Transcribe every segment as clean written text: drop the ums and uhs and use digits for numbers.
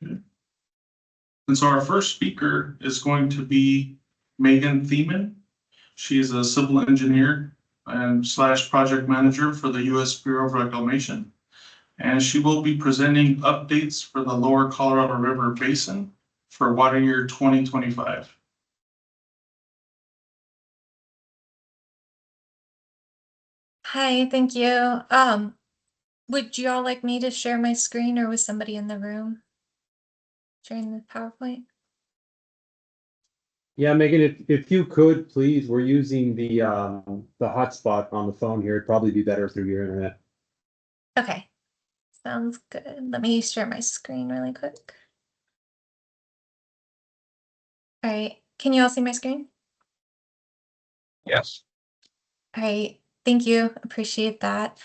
Okay. And so our first speaker is going to be Meghan Thiemann. She is a civil engineer and slash project manager for the U.S. Bureau of Reclamation. And she will be presenting updates for the Lower Colorado River Basin for water year 2025. Hi, thank you. Would you all like me to share my screen or was somebody in the room sharing the PowerPoint? Yeah, Megan, if you could, please, we're using the hotspot on the phone here. It'd probably be better through your internet. Okay, sounds good. Let me share my screen really quick. All right, can you all see my screen? Yes. All right, thank you. Appreciate that.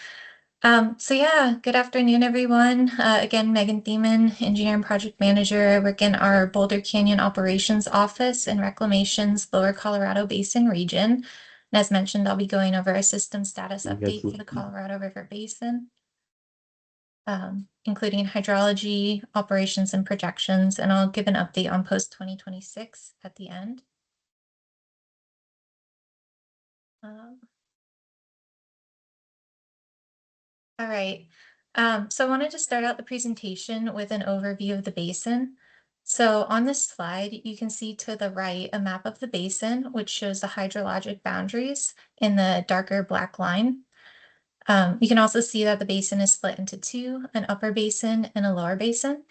So yeah, good afternoon, everyone. Again, Meghan Thiemann, Engineer and Project Manager. I work in our Boulder Canyon Operations Office in Reclamation's Lower Colorado Basin region. And as mentioned, I'll be going over a system status update for the Colorado River Basin, including hydrology, operations, and projections. And I'll give an update on post-2026 at the end. All right. So I wanted to start out the presentation with an overview of the basin. So on this slide, you can see to the right a map of the basin, which shows the hydrologic boundaries in the darker black line. You can also see that the basin is split into two, an upper basin and a lower basin.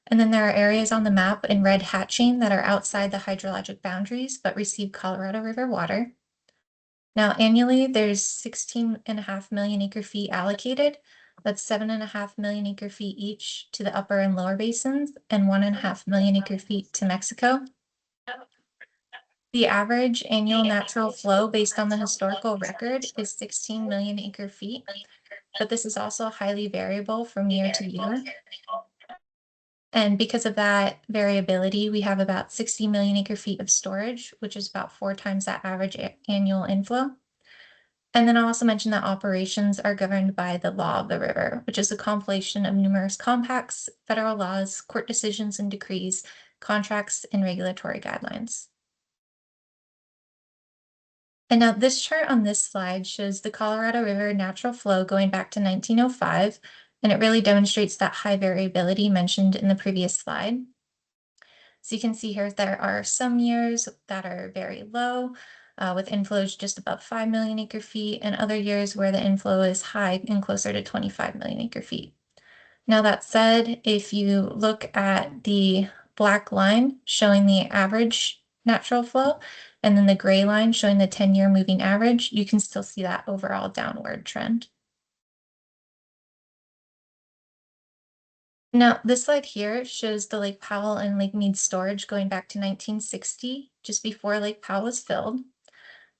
And then there are areas on the map in red hatching that are outside the hydrologic boundaries, but receive Colorado River water. Now, annually, there's 16.5 million acre feet allocated. That's 7.5 million acre feet each to the upper and lower basins and 1.5 million acre feet to Mexico. The average annual natural flow based on the historical record is 16 million acre feet, but this is also highly variable from year to year. And because of that variability, we have about 60 million acre feet of storage, which is about 4 times that average annual inflow. And then I'll also mention that operations are governed by the law of the river, which is a compilation of numerous compacts, federal laws, court decisions and decrees, contracts, and regulatory guidelines. And now this chart on this slide shows the Colorado River natural flow going back to 1905, and it really demonstrates that high variability mentioned in the previous slide. So you can see here there are some years that are very low, with inflows just above 5 million acre feet, and other years where the inflow is high and closer to 25 million acre feet. Now that said, if you look at the black line showing the average natural flow, and then the gray line showing the 10-year moving average, you can still see that overall downward trend. Now, this slide here shows the Lake Powell and Lake Mead storage going back to 1960, just before Lake Powell was filled.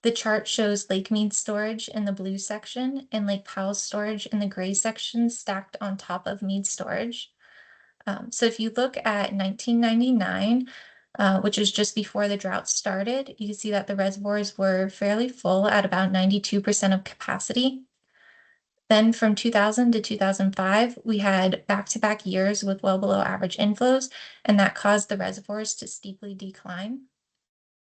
The chart shows Lake Mead storage in the blue section and Lake Powell storage in the gray section stacked on top of Mead storage. So if you look at 1999, which is just before the drought started, you can see that the reservoirs were fairly full at about 92% of capacity. Then from 2000 to 2005, we had back-to-back years with well below average inflows, and that caused the reservoirs to steeply decline.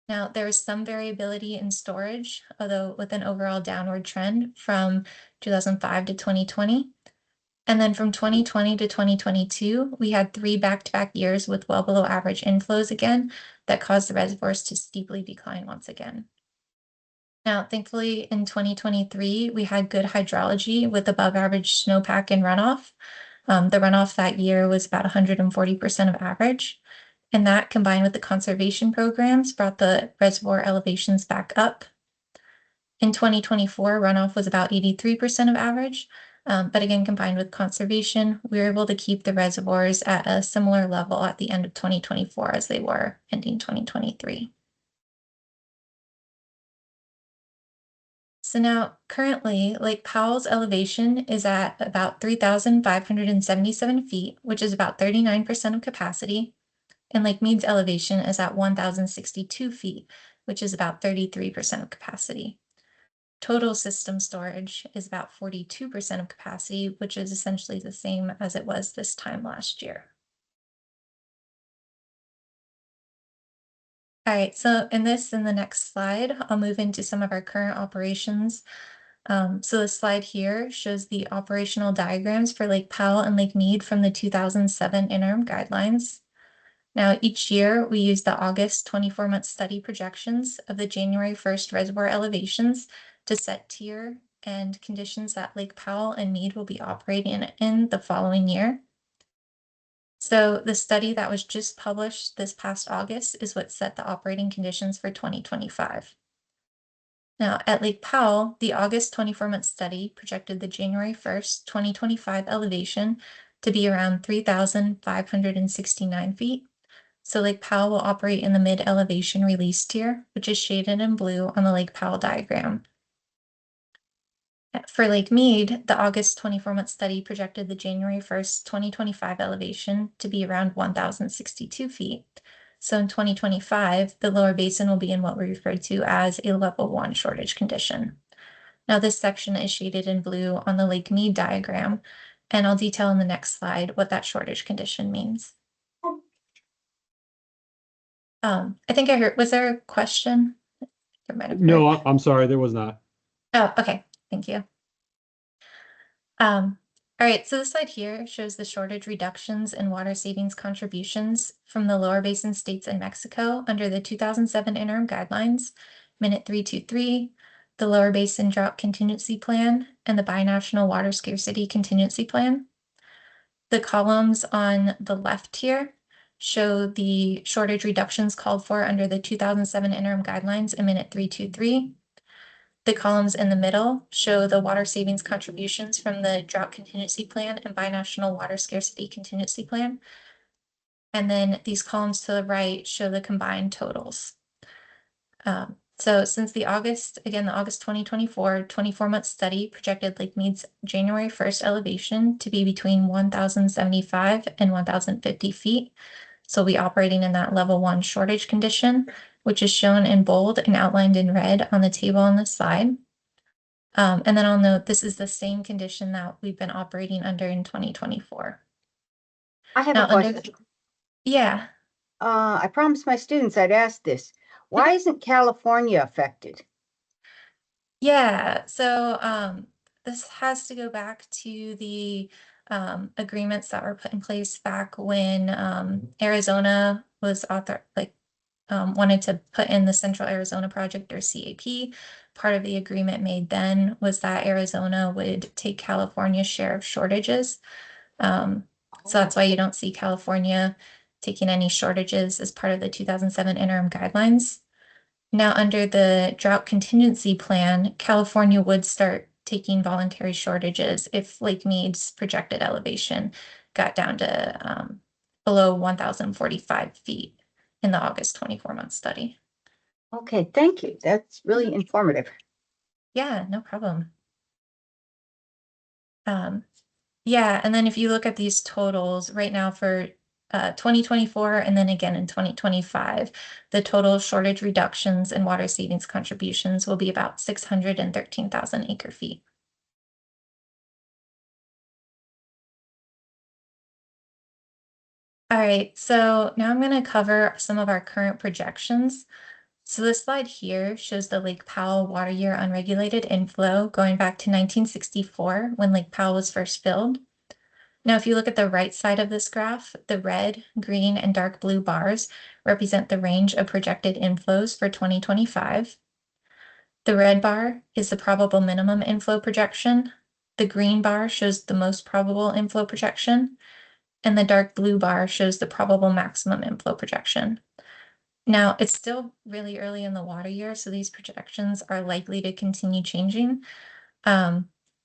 Now, there is some variability in storage, although with an overall downward trend from 2005 to 2020. And then from 2020 to 2022, we had 3 back-to-back years with well below average inflows again that caused the reservoirs to steeply decline once again. Now, thankfully, in 2023, we had good hydrology with above average snowpack and runoff. The runoff that year was about 140% of average. And that combined with the conservation programs brought the reservoir elevations back up. In 2024, runoff was about 83% of average. But again, combined with conservation, we were able to keep the reservoirs at a similar level at the end of 2024 as they were ending 2023. So now currently Lake Powell's elevation is at about 3,577 feet, which is about 39% of capacity. And Lake Mead's elevation is at 1,062 feet, which is about 33% of capacity. Total system storage is about 42% of capacity, which is essentially the same as it was this time last year. All right, so in the next slide, I'll move into some of our current operations. So the slide here shows the operational diagrams for Lake Powell and Lake Mead from the 2007 interim guidelines. Now, each year we use the August 24-month study projections of the January 1st reservoir elevations to set tier and conditions that Lake Powell and Mead will be operating in the following year. So the study that was just published this past August is what set the operating conditions for 2025. Now, at Lake Powell, the August 24-month study projected the January 1st, 2025 elevation to be around 3,569 feet. So Lake Powell will operate in the mid-elevation release tier, which is shaded in blue on the Lake Powell diagram. For Lake Mead, the August 24-month study projected the January 1st, 2025 elevation to be around 1,062 feet. So in 2025, the lower basin will be in what we refer to as a level 1 shortage condition. Now this section is shaded in blue on the Lake Mead diagram, and I'll detail in the next slide what that shortage condition means. I think I heard, was there a question? No, I'm sorry, there was not. Oh, okay, thank you. All right, so this slide here shows the shortage reductions and water savings contributions from the lower basin states in Mexico under the 2007 interim guidelines, Minute 323, the lower basin drought contingency plan, and the binational water scarcity contingency plan. The columns on the left here show the shortage reductions called for under the 2007 interim guidelines in Minute 323. The columns in the middle show the water savings contributions from the drought contingency plan and binational water scarcity contingency plan. And then these columns to the right show the combined totals. So since the August 2024 24-month study projected Lake Mead's January 1st elevation to be between 1,075 and 1,050 feet. So we'll be operating in that level 1 shortage condition, which is shown in bold and outlined in red on the table on the slide. And then I'll note this is the same condition that we've been operating under in 2024. I have Now, a question. Yeah. I promised my students I'd ask this. Why isn't California affected? Yeah, so this has to go back to the agreements that were put in place back when Arizona was wanted to put in the Central Arizona Project, or CAP. Part of the agreement made then was that Arizona would take California's share of shortages. So that's why you don't see California taking any shortages as part of the 2007 interim guidelines. Now, under the drought contingency plan, California would start taking voluntary shortages if Lake Mead's projected elevation got down to below 1,045 feet in the August 24-month study. Okay, thank you. That's really informative. Yeah, no problem. Yeah, and then if you look at these totals right now for 2024 and then again in 2025, the total shortage reductions and water savings contributions will be about 613,000 acre feet. All right, so now I'm going to cover some of our current projections. So this slide here shows the Lake Powell water year unregulated inflow going back to 1964 when Lake Powell was first filled. Now, if you look at the right side of this graph, the red, green, and dark blue bars represent the range of projected inflows for 2025. The red bar is the probable minimum inflow projection. The green bar shows the most probable inflow projection, and the dark blue bar shows the probable maximum inflow projection. Now, it's still really early in the water year, so these projections are likely to continue changing.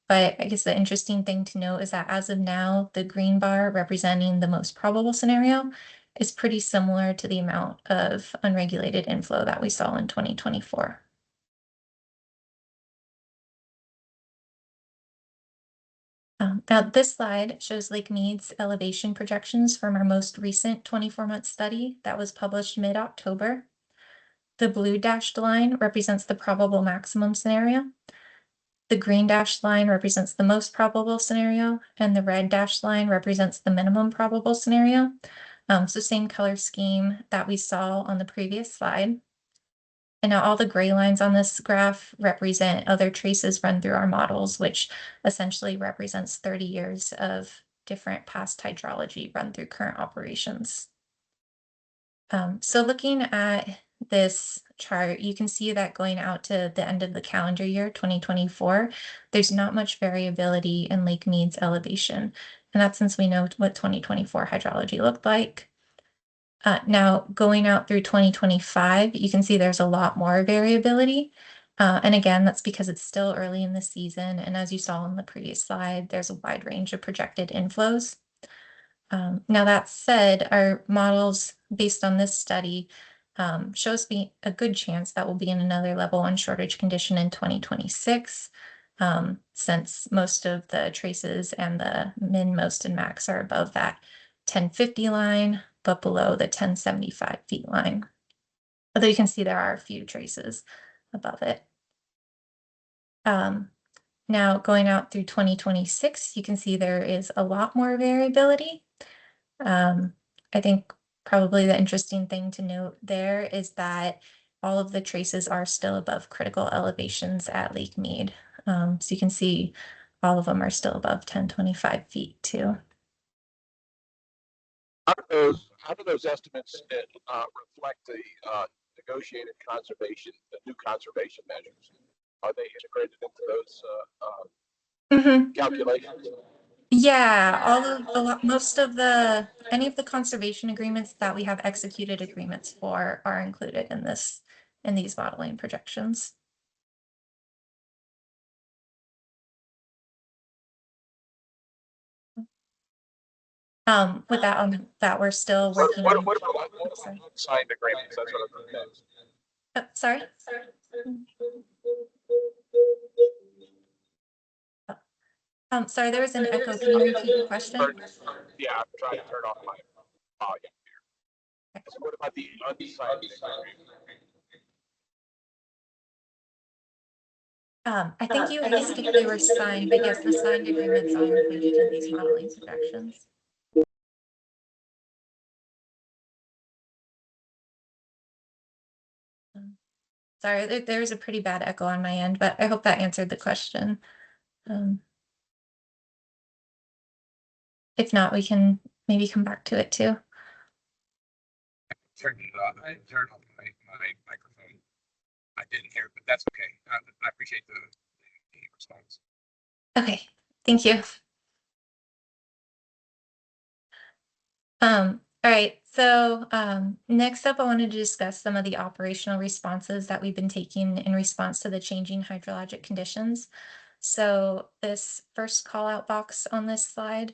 But I guess the interesting thing to note is that as of now, the green bar representing the most probable scenario is pretty similar to the amount of unregulated inflow that we saw in 2024. Now, this slide shows Lake Mead's elevation projections from our most recent 24-month study that was published mid-October. The blue dashed line represents the probable maximum scenario. The green dashed line represents the most probable scenario, and the red dashed line represents the minimum probable scenario. So same color scheme that we saw on the previous slide. And now all the gray lines on this graph represent other traces run through our models, which essentially represents 30 years of different past hydrology run through current operations. So looking at this chart, you can see that going out to the end of the calendar year, 2024, there's not much variability in Lake Mead's elevation. And that's since we know what 2024 hydrology looked like. Now, going out through 2025, you can see there's a lot more variability. And again, that's because it's still early in the season. And as you saw on the previous slide, there's a wide range of projected inflows. Now, that said, our models based on this study shows me a good chance that we'll be in another level one shortage condition in 2026, since most of the traces and the min, most, and max are above that 1050 line, but below the 1075 feet line. Although you can see there are a few traces above it. Now, going out through 2026, you can see there is a lot more variability. I think probably the interesting thing to note there is that all of the traces are still above critical elevations at Lake Mead. So you can see all of them are still above 1025 feet too. How do those estimates reflect the negotiated conservation, the new conservation measures? Are they integrated into those calculations? Yeah, any of the conservation agreements that we have executed agreements for are included in these modeling projections. With that on that, we're still working on. What about signed agreements? That's what I'm saying. Sorry. Sorry, there was an echo. Can you repeat the question? Yeah, I'm trying to turn off my volume here. So what about the unsigned agreement? I think you asked if they were signed, but yes, the signed agreements are included in these modeling projections. Sorry, there's a pretty bad echo on my end, but I hope that answered the question. If not, we can maybe come back to it too. Turn it off. I turned off my microphone. I didn't hear, but that's okay. I appreciate the response. Okay, thank you. All right, so next up, I wanted to discuss some of the operational responses that we've been taking in response to the changing hydrologic conditions. So this first call out box on this slide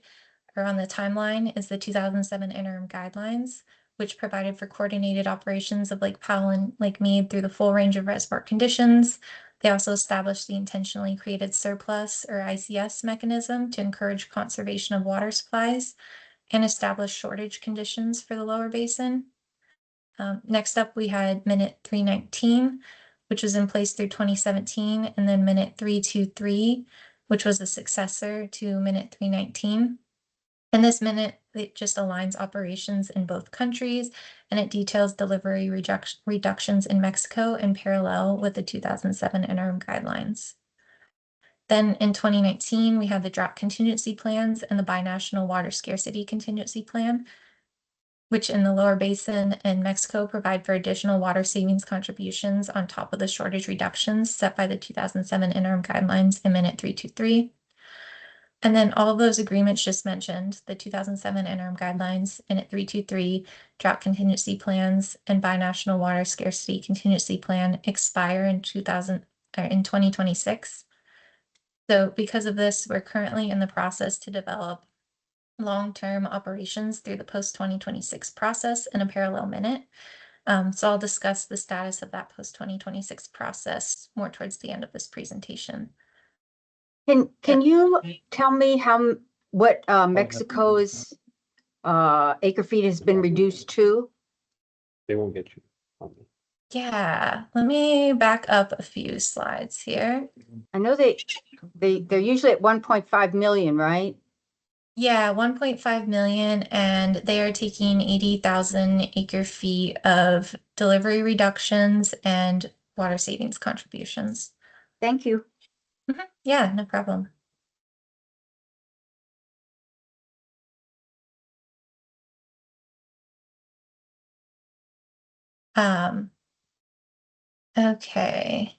or on the timeline is the 2007 interim guidelines, which provided for coordinated operations of Lake Powell and Lake Mead through the full range of reservoir conditions. They also established the intentionally created surplus or ICS mechanism to encourage conservation of water supplies and establish shortage conditions for the lower basin. Next up, we had Minute 319, which was in place through 2017, and then Minute 323, which was a successor to Minute 319. In this minute, it just aligns operations in both countries, and it details delivery reductions in Mexico in parallel with the 2007 interim guidelines. Then in 2019, we had the drought contingency plans and the binational water scarcity contingency plan, which in the lower basin and Mexico provide for additional water savings contributions on top of the shortage reductions set by the 2007 interim guidelines in Minute 323. And then all of those agreements just mentioned, the 2007 interim guidelines, Minute 323, drought contingency plans, and binational water scarcity contingency plan expire in 2026. So because of this, we're currently in the process to develop long-term operations through the post-2026 process in a parallel minute. So I'll discuss the status of that post-2026 process more towards the end of this presentation. Can you tell me what Mexico's acre feet has been reduced to? They won't get you. Yeah, let me back up a few slides here. I know they're usually at 1.5 million, right? Yeah, 1.5 million, and they are taking 80,000 acre feet of delivery reductions and water savings contributions. Thank you. Yeah, no problem. Okay.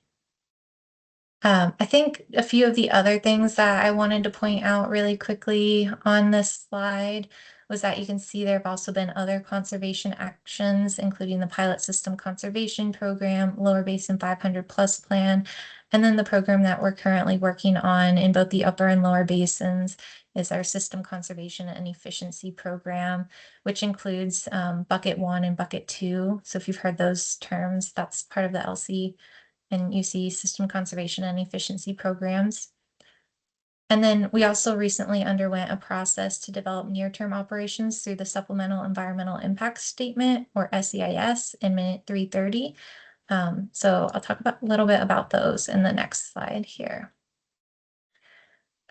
I think a few of the other things that I wanted to point out really quickly on this slide was that you can see there have also been other conservation actions, including the Pilot System Conservation Program, Lower Basin 500 Plus Plan, and then the program that we're currently working on in both the upper and lower basins is our System Conservation and Efficiency Program, which includes Bucket 1 and Bucket 2. So if you've heard those terms, that's part of the LC and UC System Conservation and Efficiency programs. And then we also recently underwent a process to develop near-term operations through the Supplemental Environmental Impact Statement, or SEIS, in minute 330. So I'll talk a little bit about those in the next slide here.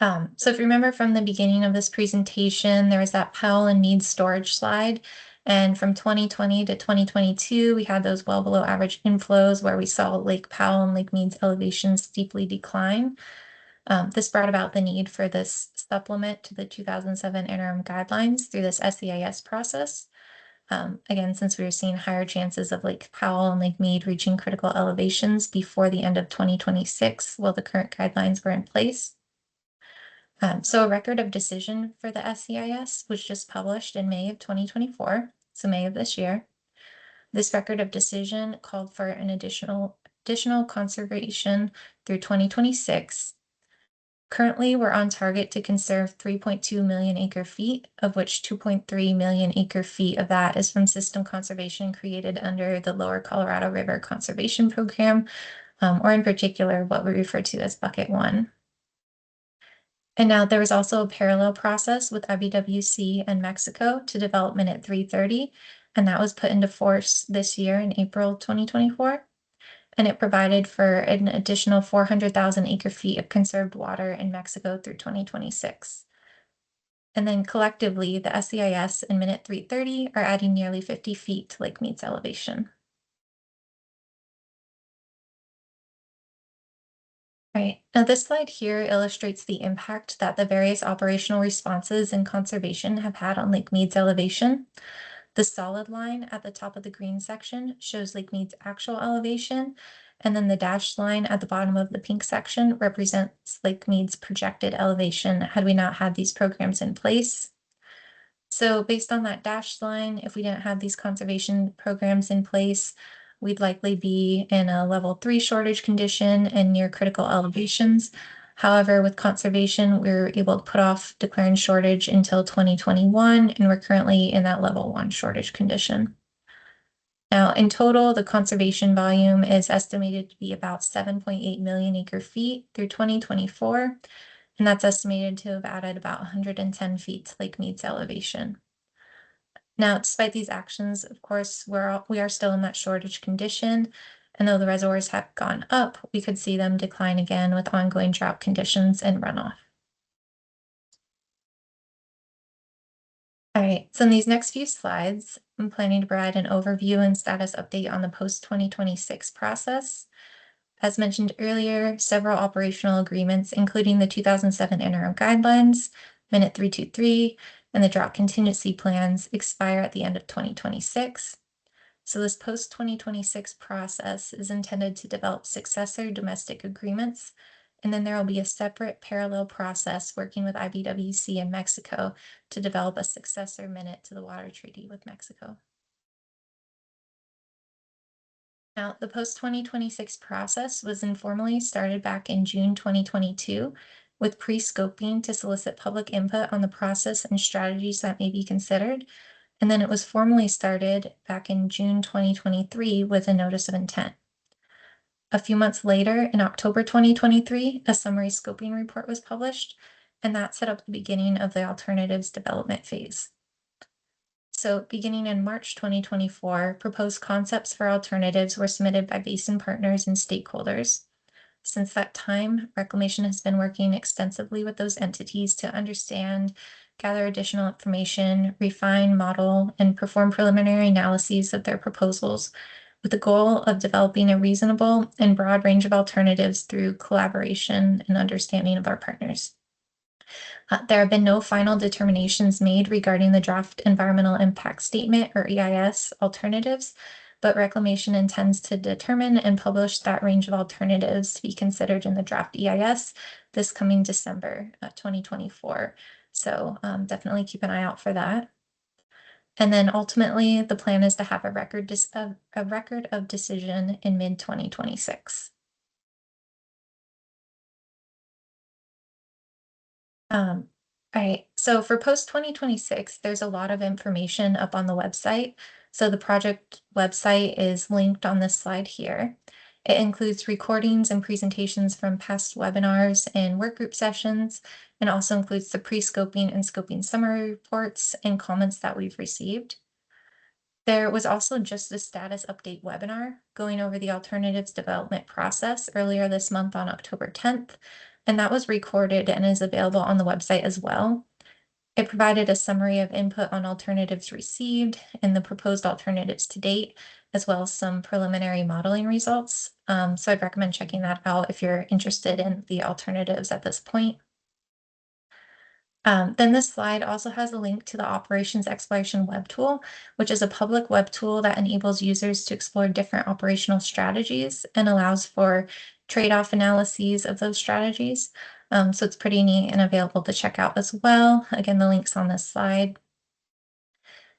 So if you remember from the beginning of this presentation, there was that Powell and Meade storage slide. And from 2020 to 2022, we had those well below average inflows where we saw Lake Powell and Lake Meade's elevations steeply decline. This brought about the need for this supplement to the 2007 interim guidelines through this SEIS process. Again, since we were seeing higher chances of Lake Powell and Lake Meade reaching critical elevations before the end of 2026, while the current guidelines were in place. So a record of decision for the SEIS was just published in May of 2024, so May of this year. This record of decision called for an additional conservation through 2026. Currently, we're on target to conserve 3.2 million acre feet, of which 2.3 million acre feet of that is from system conservation created under the Lower Colorado River Conservation Program, or in particular, what we refer to as Bucket 1. And now there was also a parallel process with IBWC and Mexico to develop Minute 330, and that was put into force this year in April 2024. And it provided for an additional 400,000 acre feet of conserved water in Mexico through 2026. And then collectively, the SEIS and Minute 330 are adding nearly 50 feet to Lake Meade's elevation. All right, now this slide here illustrates the impact that the various operational responses in conservation have had on Lake Meade's elevation. The solid line at the top of the green section shows Lake Meade's actual elevation, and then the dashed line at the bottom of the pink section represents Lake Meade's projected elevation had we not had these programs in place. So based on that dashed line, if we didn't have these conservation programs in place, we'd likely be in a level 3 shortage condition and near critical elevations. However, with conservation, we were able to put off declaring shortage until 2021, and we're currently in that level 1 shortage condition. Now, in total, the conservation volume is estimated to be about 7.8 million acre feet through 2024, and that's estimated to have added about 110 feet to Lake Meade's elevation. Now, despite these actions, of course, we are still in that shortage condition, and though the reservoirs have gone up, we could see them decline again with ongoing drought conditions and runoff. All right, so in these next few slides, I'm planning to provide an overview and status update on the post-2026 process. As mentioned earlier, several operational agreements, including the 2007 interim guidelines, Minute 323, and the drought contingency plans expire at the end of 2026. So this post-2026 process is intended to develop successor domestic agreements, and then there will be a separate parallel process working with IBWC in Mexico to develop a successor minute to the water treaty with Mexico. Now, the post-2026 process was informally started back in June 2022 with pre-scoping to solicit public input on the process and strategies that may be considered. And then it was formally started back in June 2023 with a notice of intent. A few months later, in October 2023, a summary scoping report was published, and that set up the beginning of the alternatives development phase. So beginning in March 2024, proposed concepts for alternatives were submitted by basin partners and stakeholders. Since that time, Reclamation has been working extensively with those entities to understand, gather additional information, refine, model, and perform preliminary analyses of their proposals with the goal of developing a reasonable and broad range of alternatives through collaboration and understanding of our partners. There have been no final determinations made regarding the draft environmental impact statement or EIS alternatives, but Reclamation intends to determine and publish that range of alternatives to be considered in the draft EIS this coming December 2024. So definitely keep an eye out for that. And then ultimately, the plan is to have a record of decision in mid-2026. All right, so for post-2026, there's a lot of information up on the website. So the project website is linked on this slide here. It includes recordings and presentations from past webinars and work group sessions, and also includes the pre-scoping and scoping summary reports and comments that we've received. There was also just a status update webinar going over the alternatives development process earlier this month on October 10th, and that was recorded and is available on the website as well. It provided a summary of input on alternatives received and the proposed alternatives to date, as well as some preliminary modeling results. So I'd recommend checking that out if you're interested in the alternatives at this point. Then this slide also has a link to the Operations Exploration Web Tool, which is a public web tool that enables users to explore different operational strategies and allows for trade-off analyses of those strategies. So it's pretty neat and available to check out as well. Again, the link's on this slide.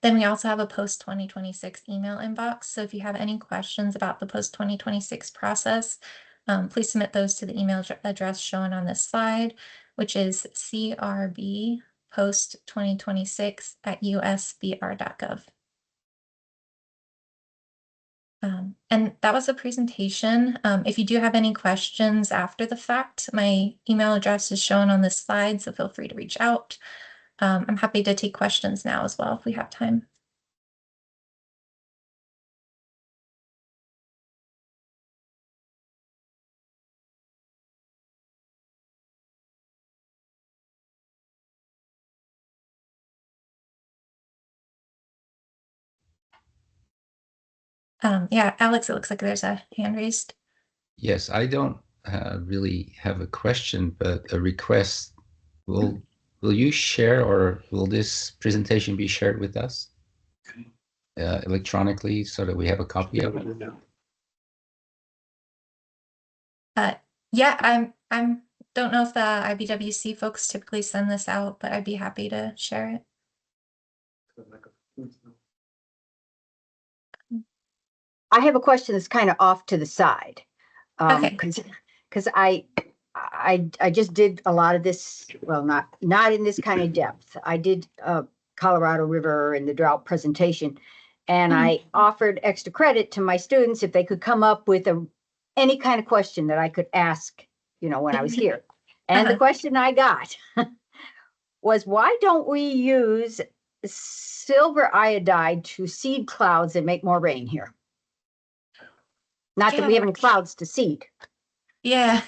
Then we also have a post-2026 email inbox. So if you have any questions about the post-2026 process, please submit those to the email address shown on this slide, which is crbpost2026@usbr.gov. And that was a presentation. If you do have any questions after the fact, my email address is shown on this slide, so feel free to reach out. I'm happy to take questions now as well if we have time. Yeah, Alex, it looks like there's a hand raised. Yes, I don't really have a question, but a request. Will you share, or will this presentation be shared with us electronically so that we have a copy of it? Yeah, I'm don't know if the IBWC folks typically send this out, but I'd be happy to share it. I have a question that's kind of off to the side. Okay. Because I just did a lot of this, well, not in this kind of depth. I did Colorado River and the drought presentation, and I offered extra credit to my students if they could come up with any kind of question that I could ask, when I was here. And the question I got was, why don't we use silver iodide to seed clouds and make more rain here? Not that we have any clouds to seed. Yeah.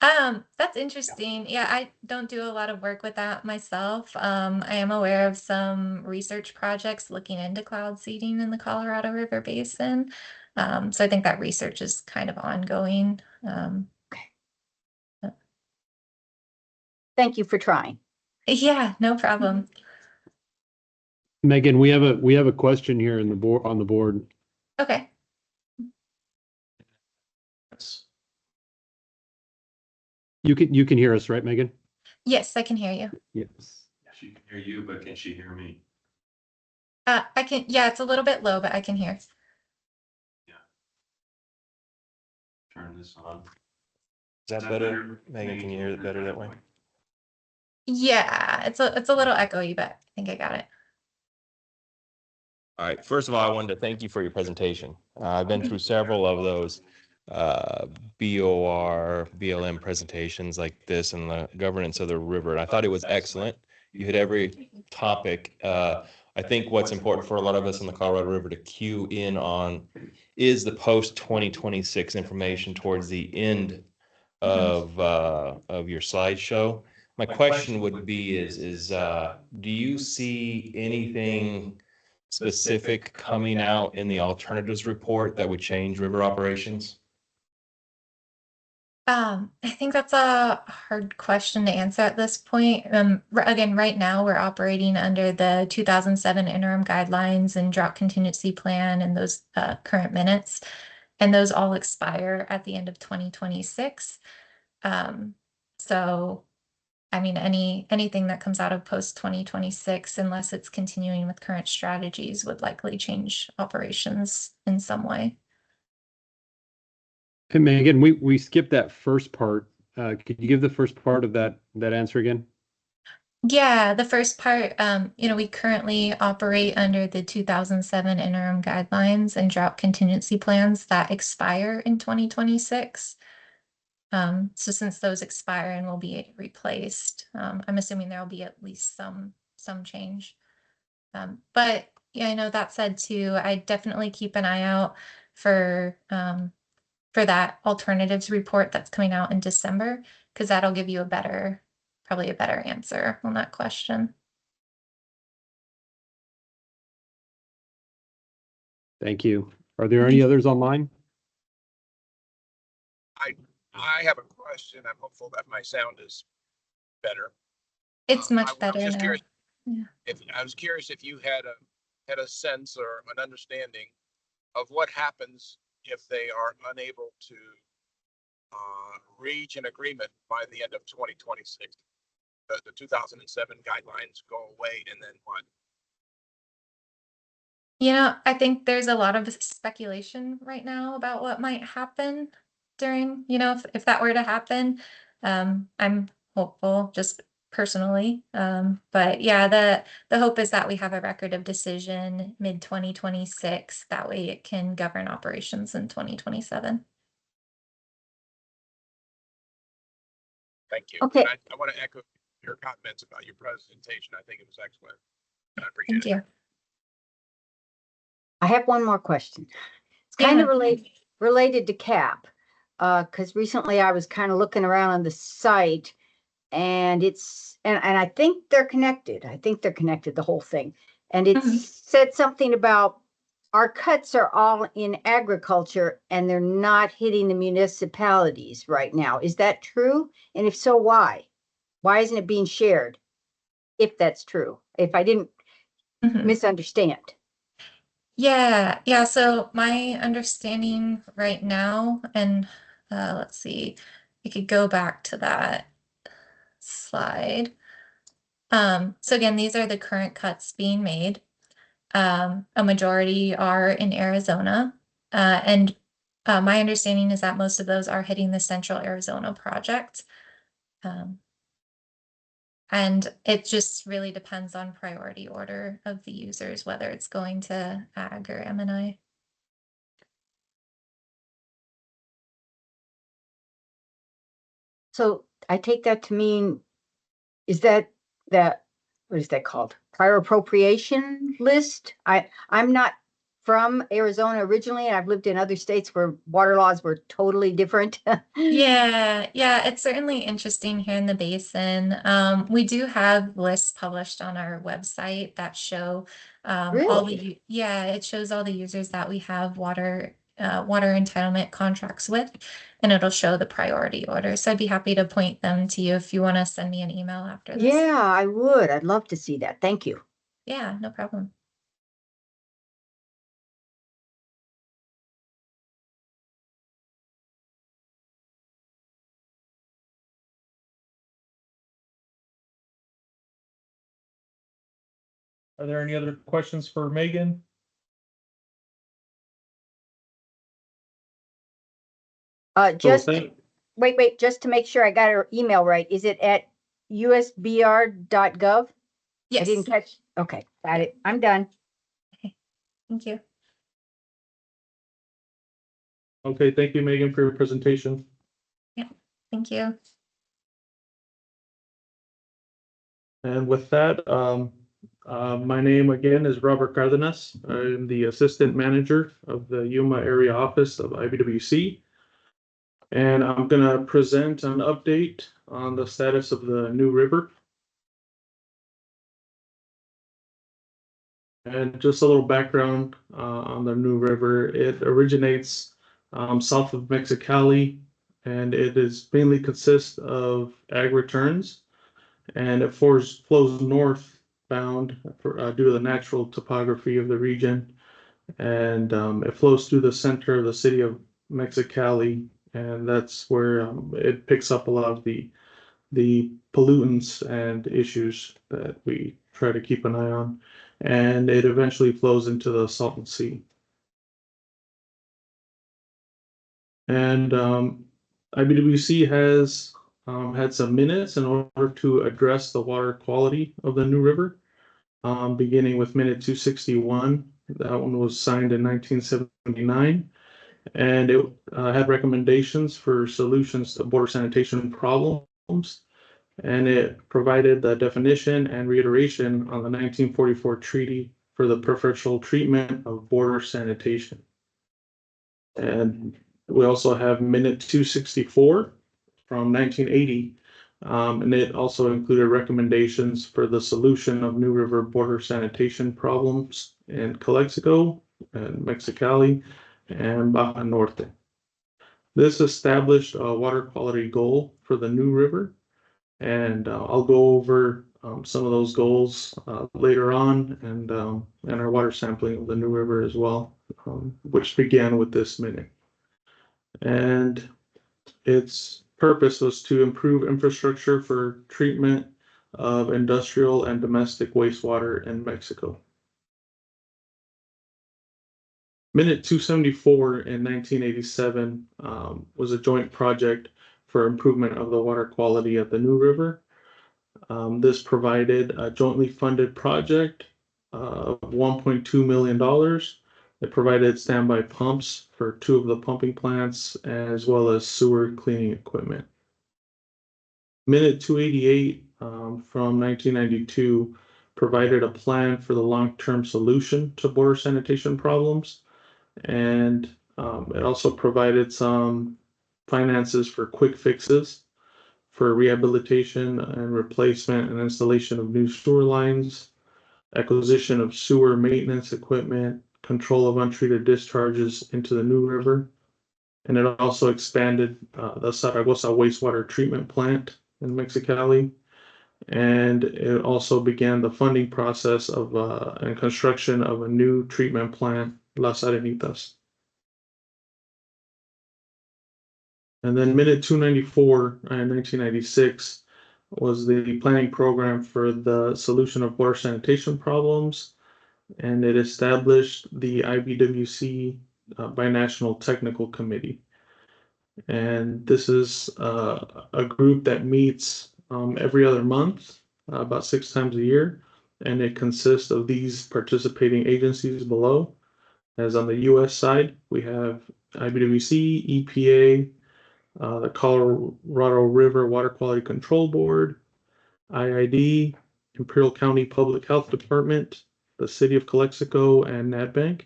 That's interesting. Yeah, I don't do a lot of work with that myself. I am aware of some research projects looking into cloud seeding in the Colorado River Basin. So I think that research is kind of ongoing. Thank you for trying. Yeah, no problem. Megan, we have a question here on the board. Okay. You can hear us, right, Megan? Yes, I can hear you. Yes. She can hear you, but can she hear me? I can, yeah, it's a little bit low, but I can hear. Yeah. Turn this on. Is that better? Megan, can you hear it better that way? Yeah, it's a little echoey, but I think I got it. All right. First of all, I wanted to thank you for your presentation. I've been through several of those BOR, BLM presentations like this and the governance of the river. And I thought it was excellent. You hit every topic. I think what's important for a lot of us in the Colorado River to cue in on is the post-2026 information towards the end of your slideshow. My question would be do you see anything specific coming out in the alternatives report that would change river operations? I think that's a hard question to answer at this point. Again, right now we're operating under the 2007 interim guidelines and drought contingency plan and those current minutes, and those all expire at the end of 2026. So, I mean, anything that comes out of post 2026, unless it's continuing with current strategies, would likely change operations in some way. Hey, Megan, we skipped that first part. Could you give the first part of that answer again? Yeah, the first part, we currently operate under the 2007 interim guidelines and drought contingency plans that expire in 2026. So since those expire and will be replaced, I'm assuming there'll be at least some change. But yeah, I know that said too, I definitely keep an eye out for that alternatives report that's coming out in December, because that'll give you probably a better answer on that question. Thank you. Are there any others online? I have a question. I'm hopeful that my sound is better. It's much I better was just now. curious. Yeah. I was curious if you had a sense or an understanding of what happens if they are unable to reach an agreement by the end of 2026. The 2007 guidelines go away, and then what? I think there's a lot of speculation right now about what might happen during, if that were to happen. I'm hopeful just personally. But yeah, the hope is that we have a record of decision mid 2026. That way it can govern operations in 2027. Thank you. Okay. I want to echo your comments about your presentation. I think it was excellent. I appreciate Thank it. you. I have one more question. It's kind of Yeah. related to CAP. Because recently I was kind of looking around on the site, and and I think they're connected. I think they're connected, the whole thing. And it said something about our cuts are all in agriculture and they're not hitting the municipalities right now. Is that true? And if so, why? Why isn't it being shared? If that's true, if I didn't misunderstand. Yeah. So my understanding right now, and let's see, we could go back to that slide. So again, these are the current cuts being made. A majority are in Arizona, and my understanding is that most of those are hitting the Central Arizona project. And it just really depends on priority order of the users, whether it's going to ag or M&I. So I take that to mean, is that what is that called? Prior appropriation list? I'm not from Arizona originally, and I've lived in other states where water laws were totally different. Yeah, it's certainly interesting here in the basin. We do have lists published on our website that show Really? it shows all the users that we have water entitlement contracts with, and it'll show the priority order. So I'd be happy to point them to you if you want to send me an email after this. Yeah, I would. I'd love to see that. Thank you. Yeah, no problem. Are there any other questions for Megan? Just wait, just to make sure I got her email right. Is it at usbr.gov? Yes. I didn't catch. Okay, got it. I'm done. Thank you. Okay, thank you, Megan, for your presentation. Yeah, thank you. And with that, my name again is Robert Cardenas. I'm the Assistant Manager of the Yuma Area Office of IBWC. And I'm gonna present an update on the status of the New River. And just a little background on the New River. It originates south of Mexicali, and it is mainly consists of ag returns, and it flows northbound due to the natural topography of the region, and it flows through the center of the city of Mexicali, and that's where it picks up a lot of the pollutants and issues that we try to keep an eye on, and it eventually flows into the Salton Sea. And IBWC has had some minutes in order to address the water quality of the New River, beginning with minute 261. That one was signed in 1979, and it had recommendations for solutions to border sanitation problems. And it provided the definition and reiteration on the 1944 treaty for the preferential treatment of border sanitation. And we also have minute 264 from 1980, and it also included recommendations for the solution of New River border sanitation problems in Calexico and Mexicali and Baja Norte. This established a water quality goal for the New River, and I'll go over some of those goals later on, and our water sampling of the New River as well, which began with this minute. And its purpose was to improve infrastructure for treatment of industrial and domestic wastewater in Mexico. Minute 274 in 1987 was a joint project for improvement of the water quality at the New River. This provided a jointly funded project of $1.2 million. It provided standby pumps for 2 of the pumping plants, as well as sewer cleaning equipment. Minute 288 from 1992 provided a plan for the long-term solution to border sanitation problems, and it also provided some finances for quick fixes for rehabilitation and replacement and installation of new sewer lines, acquisition of sewer maintenance equipment, control of untreated discharges into the New River. And it also expanded the Zaragoza wastewater treatment plant in Mexicali. And it also began the funding process of and construction of a new treatment plant, Las Arenitas. And then minute 294 in 1996 was the planning program for the solution of water sanitation problems, and it established the IBWC Binational Technical Committee. And this is a group that meets every other month, about 6 times a year, and it consists of these participating agencies below. As on the US side, we have IBWC, EPA, the Colorado River Water Quality Control Board, IID, Imperial County Public Health Department, the City of Calexico, and NatBank.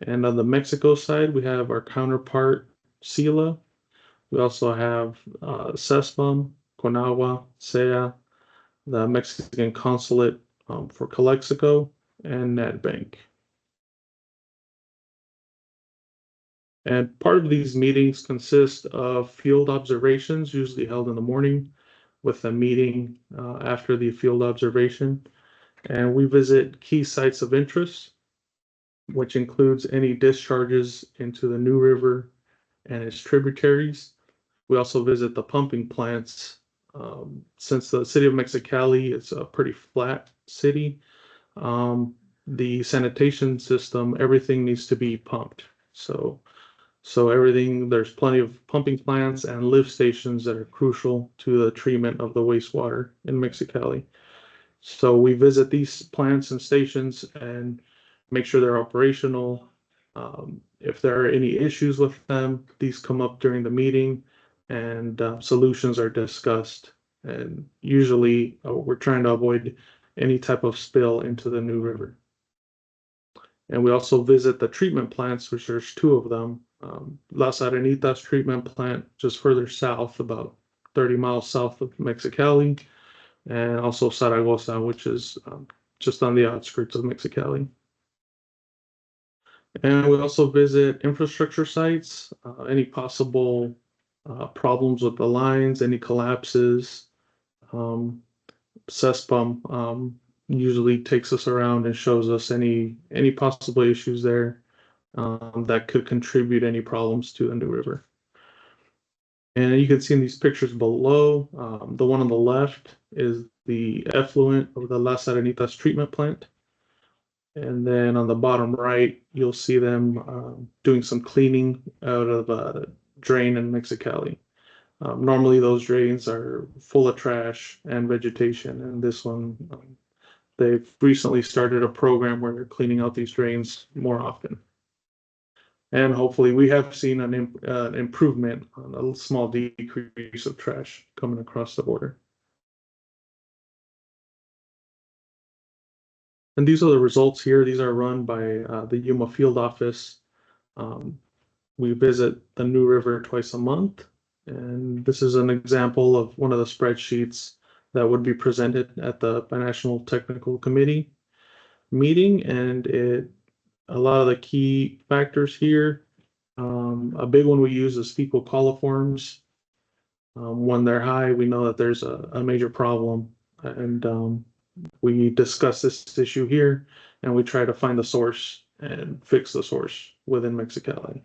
And on the Mexico side, we have our counterpart, SILA. We also have CESPAM, CONAGUA, SEA, the Mexican Consulate for Calexico, and NatBank. And part of these meetings consist of field observations, usually held in the morning, with a meeting after the field observation. And we visit key sites of interest, which includes any discharges into the New River and its tributaries. We also visit the pumping plants. Since the city of Mexicali is a pretty flat city, the sanitation system, everything needs to be pumped. So everything, there's plenty of pumping plants and lift stations that are crucial to the treatment of the wastewater in Mexicali. So we visit these plants and stations and make sure they're operational. If there are any issues with them, these come up during the meeting, and solutions are discussed. And usually we're trying to avoid any type of spill into the New River. And we also visit the treatment plants, which there's 2 of them, Las Arenitas treatment plant just further south, about 30 miles south of Mexicali, and also Zaragoza, which is just on the outskirts of Mexicali. And we also visit infrastructure sites, any possible problems with the lines, any collapses. CESPUM usually takes us around and shows us any possible issues there that could contribute any problems to the New River. And you can see in these pictures below, the one on the left is the effluent of the Las Arenitas treatment plant. And then on the bottom right, you'll see them doing some cleaning out of a drain in Mexicali. Normally those drains are full of trash and vegetation, and this one, they've recently started a program where they're cleaning out these drains more often. And hopefully we have seen an improvement on a small decrease of trash coming across the border. And these are the results here. These are run by the Yuma Field Office. We visit the New River twice a month. And this is an example of one of the spreadsheets that would be presented at the Binational Technical Committee meeting. And a lot of the key factors here, a big one we use is fecal coliforms. When they're high, we know that there's a major problem. And we discuss this issue here, and we try to find the source and fix the source within Mexicali.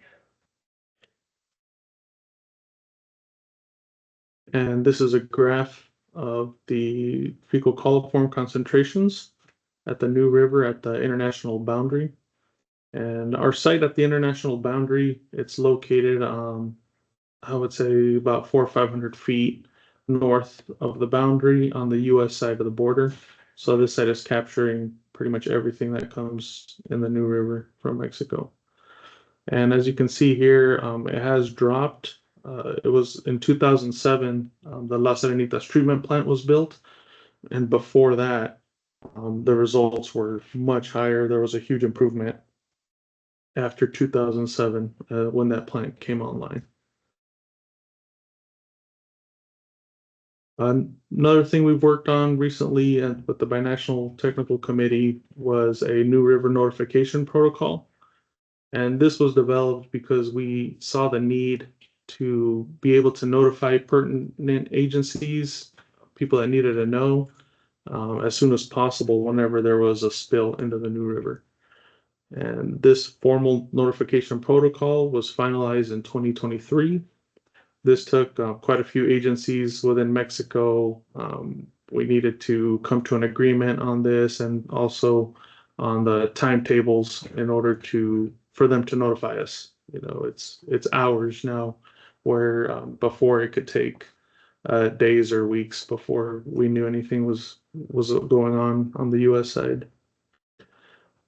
And this is a graph of the fecal coliform concentrations at the New River at the international boundary. And our site at the international boundary, it's located, I would say about 400 or 500 feet north of the boundary on the US side of the border. So this site is capturing pretty much everything that comes in the New River from Mexico. And as you can see here, it has dropped. It was in 2007, the Las Arenitas treatment plant was built. And before that, the results were much higher. There was a huge improvement after 2007 when that plant came online. Another thing we've worked on recently with the Binational Technical Committee was a New River notification protocol. And this was developed because we saw the need to be able to notify pertinent agencies, people that needed to know, as soon as possible whenever there was a spill into the New River. And this formal notification protocol was finalized in 2023. This took quite a few agencies within Mexico. We needed to come to an agreement on this and also on the timetables in order for them to notify us. You know, it's hours now, where before it could take days or weeks before we knew anything was going on the U.S. side.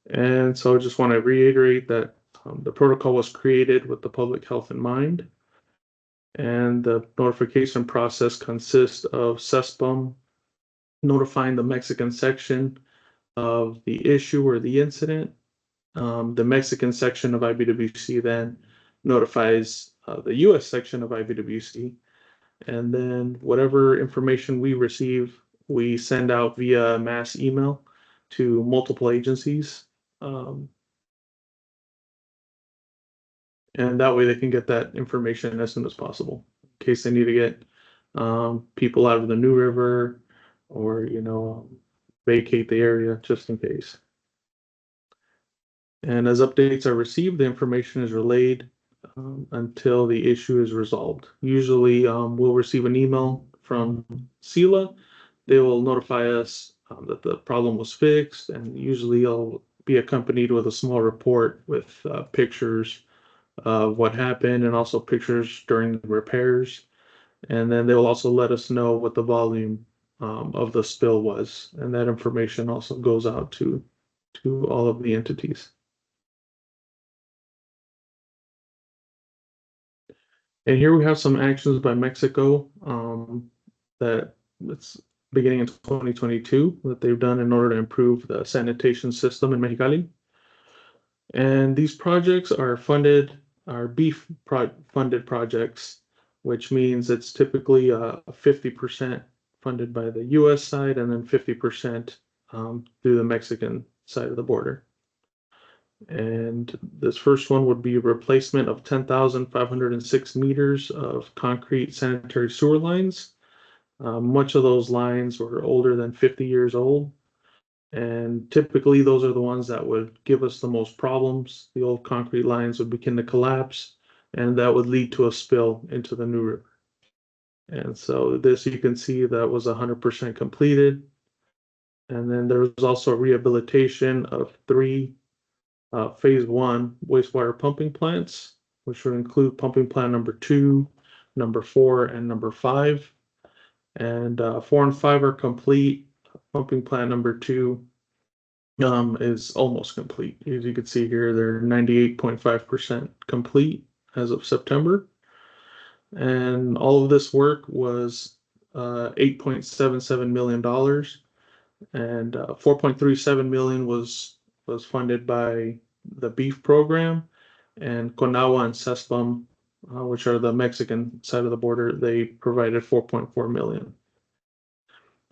And so I just want to reiterate that the protocol was created with the public health in mind. And the notification process consists of CESPUM notifying the Mexican section of the issue or the incident. The Mexican section of IBWC then notifies the US section of IBWC. And then whatever information we receive, we send out via mass email to multiple agencies. And that way they can get that information as soon as possible, in case they need to get people out of the New River or, vacate the area just in case. And as updates are received, the information is relayed until the issue is resolved. Usually we'll receive an email from SELA. They will notify us that the problem was fixed, and usually it'll be accompanied with a small report with pictures of what happened and also pictures during the repairs. And then they will also let us know what the volume of the spill was. And that information also goes out to all of the entities. And here we have some actions by Mexico that it's beginning in 2022 that they've done in order to improve the sanitation system in Mexicali. And these projects are funded are funded projects, which means it's typically 50% funded by the US side and then 50% through the Mexican side of the border. And this first one would be replacement of 10,506 meters of concrete sanitary sewer lines. Much of those lines were older than 50 years old. And typically those are the ones that would give us the most problems. The old concrete lines would begin to collapse, and that would lead to a spill into the New River. And so this, you can see that was 100% completed. And then there was also rehabilitation of 3 phase 1 wastewater pumping plants, which would include pumping plant number 2, number 4, and number 5. And 4 and 5 are complete. Pumping plant number 2 is almost complete. As you can see here, they're 98.5% complete as of September. And all of this work was $8.77 million, and $4.37 million was funded by the beef program, and Conagua and CESPAM, which are the Mexican side of the border, they provided $4.4 million.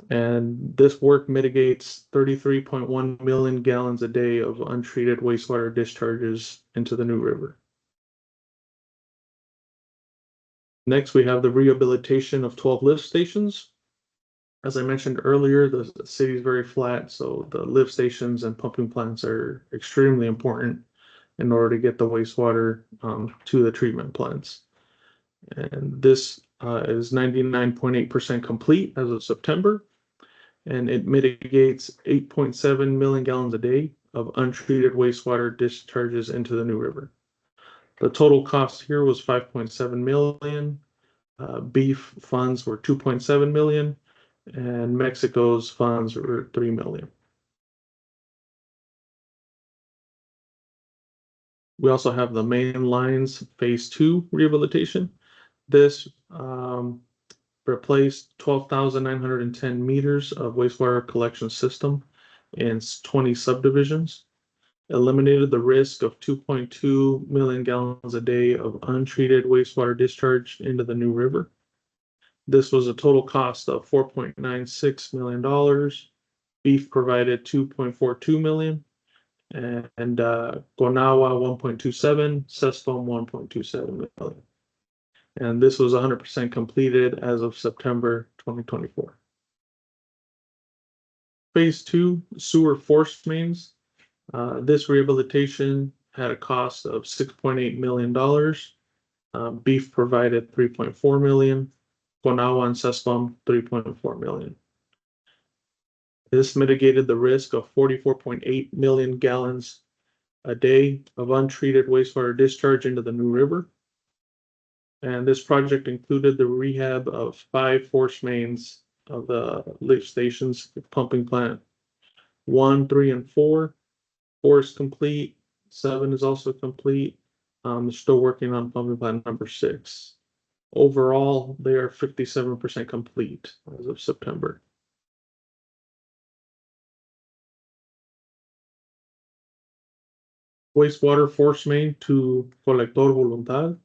And this work mitigates 33.1 million gallons a day of untreated wastewater discharges into the New River. Next, we have the rehabilitation of 12 lift stations. As I mentioned earlier, the city is very flat, so the lift stations and pumping plants are extremely important in order to get the wastewater to the treatment plants. And this is 99.8% complete as of September, and it mitigates 8.7 million gallons a day of untreated wastewater discharges into the New River. The total cost here was 5.7 million. Beef funds were 2.7 million, and Mexico's funds were 3 million. We also have the main lines phase 2 rehabilitation. This replaced 12,910 meters of wastewater collection system in 20 subdivisions, eliminated the risk of 2.2 million gallons a day of untreated wastewater discharge into the New River. This was a total cost of $4.96 million. Beef provided $2.42 million, and Conagua 1.27, CESPAM 1.27 million. And this was 100% completed as of September 2024. Phase 2, sewer force mains. This rehabilitation had a cost of $6.8 million. Beef provided $3.4 million. Conagua and CESPAM $3.4 million. This mitigated the risk of 44.8 million gallons a day of untreated wastewater discharge into the New River. And this project included the rehab of 5 force mains of the lift stations, pumping plant 1, 3, and 4. 4 is complete. 7 is also complete. Still working on pumping plant number 6. Overall, they are 57% complete as of September. Wastewater force main to Colector Voluntad.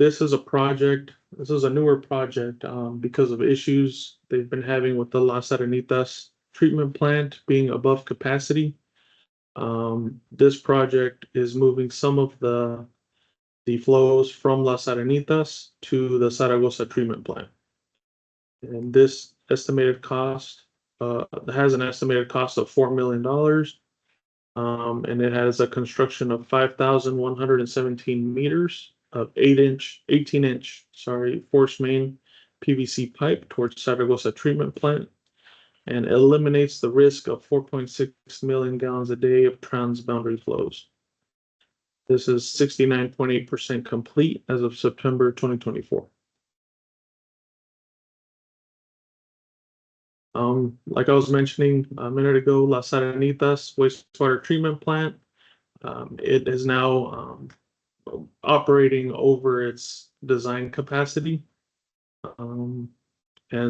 This is a newer project because of issues they've been having with the Las Arenitas treatment plant being above capacity. This project is moving some of the flows from Las Arenitas to the Zaragoza treatment plant. And this estimated cost has an estimated cost of $4 million. And it has a construction of 5,117 meters of 18-inch force main PVC pipe towards Zaragoza treatment plant, and eliminates the risk of 4.6 million gallons a day of transboundary flows. This is 69.8% complete as of September 2024. Like I was mentioning a minute ago, Las Arenitas wastewater treatment plant, it is now operating over its design capacity. And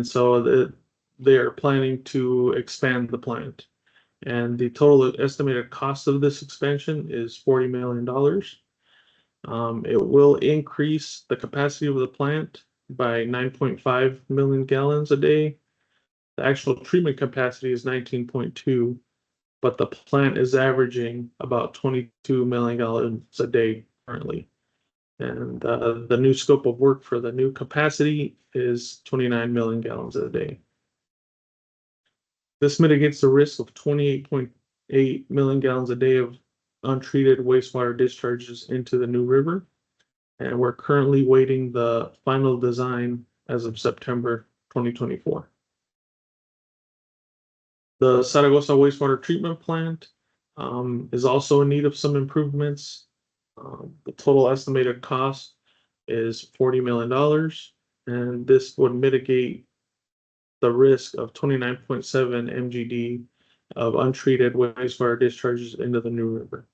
so they are planning to expand the plant. And the total estimated cost of this expansion is $40 million. It will increase the capacity of the plant by 9.5 million gallons a day. The actual treatment capacity is 19.2, but the plant is averaging about 22 million gallons a day currently. And the new scope of work for the new capacity is 29 million gallons a day. This mitigates the risk of 28.8 million gallons a day of untreated wastewater discharges into the New River. And we're currently waiting the final design as of September 2024. The Zaragoza wastewater treatment plant is also in need of some improvements. The total estimated cost is $40 million, and this would mitigate the risk of 29.7 MGD of untreated wastewater discharges into the New River.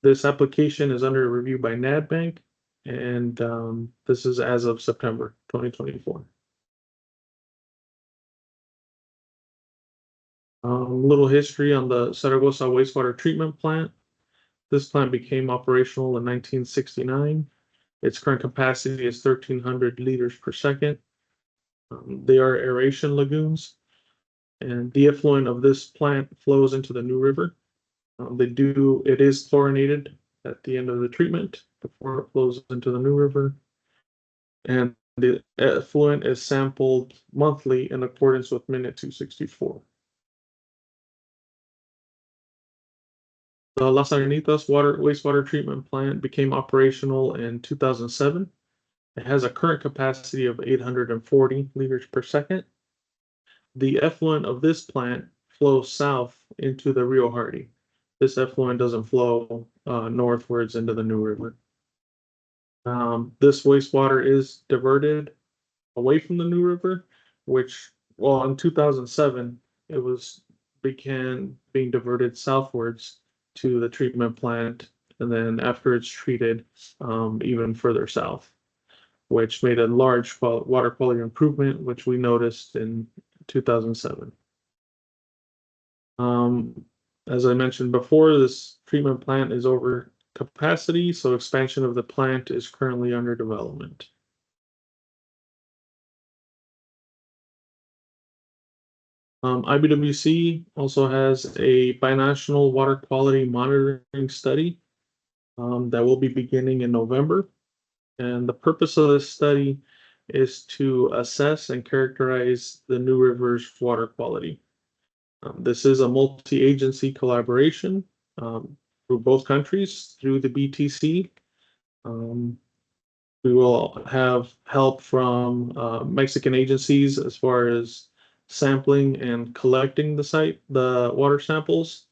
This application is under review by NADBank, and this is as of September 2024. Little history on the Zaragoza wastewater treatment plant. This plant became operational in 1969. Its current capacity is 1,300 liters per second. They are aeration lagoons, and the effluent of this plant flows into the New River. It is chlorinated at the end of the treatment before it flows into the New River. And the effluent is sampled monthly in accordance with Minute 264. The Las Arenitas wastewater treatment plant became operational in 2007. It has a current capacity of 840 liters per second. The effluent of this plant flows south into the Rio Hardy. This effluent doesn't flow northwards into the New River. This wastewater is diverted away from the New River, which, well, in 2007, it began being diverted southwards to the treatment plant, and then after it's treated, even further south, which made a large water quality improvement, which we noticed in 2007. As I mentioned before, this treatment plant is over capacity, so expansion of the plant is currently under development. IBWC also has a binational water quality monitoring study that will be beginning in November. And the purpose of this study is to assess and characterize the New River's water quality. This is a multi-agency collaboration through both countries through the BTC. We will have help from Mexican agencies as far as sampling and collecting the water samples,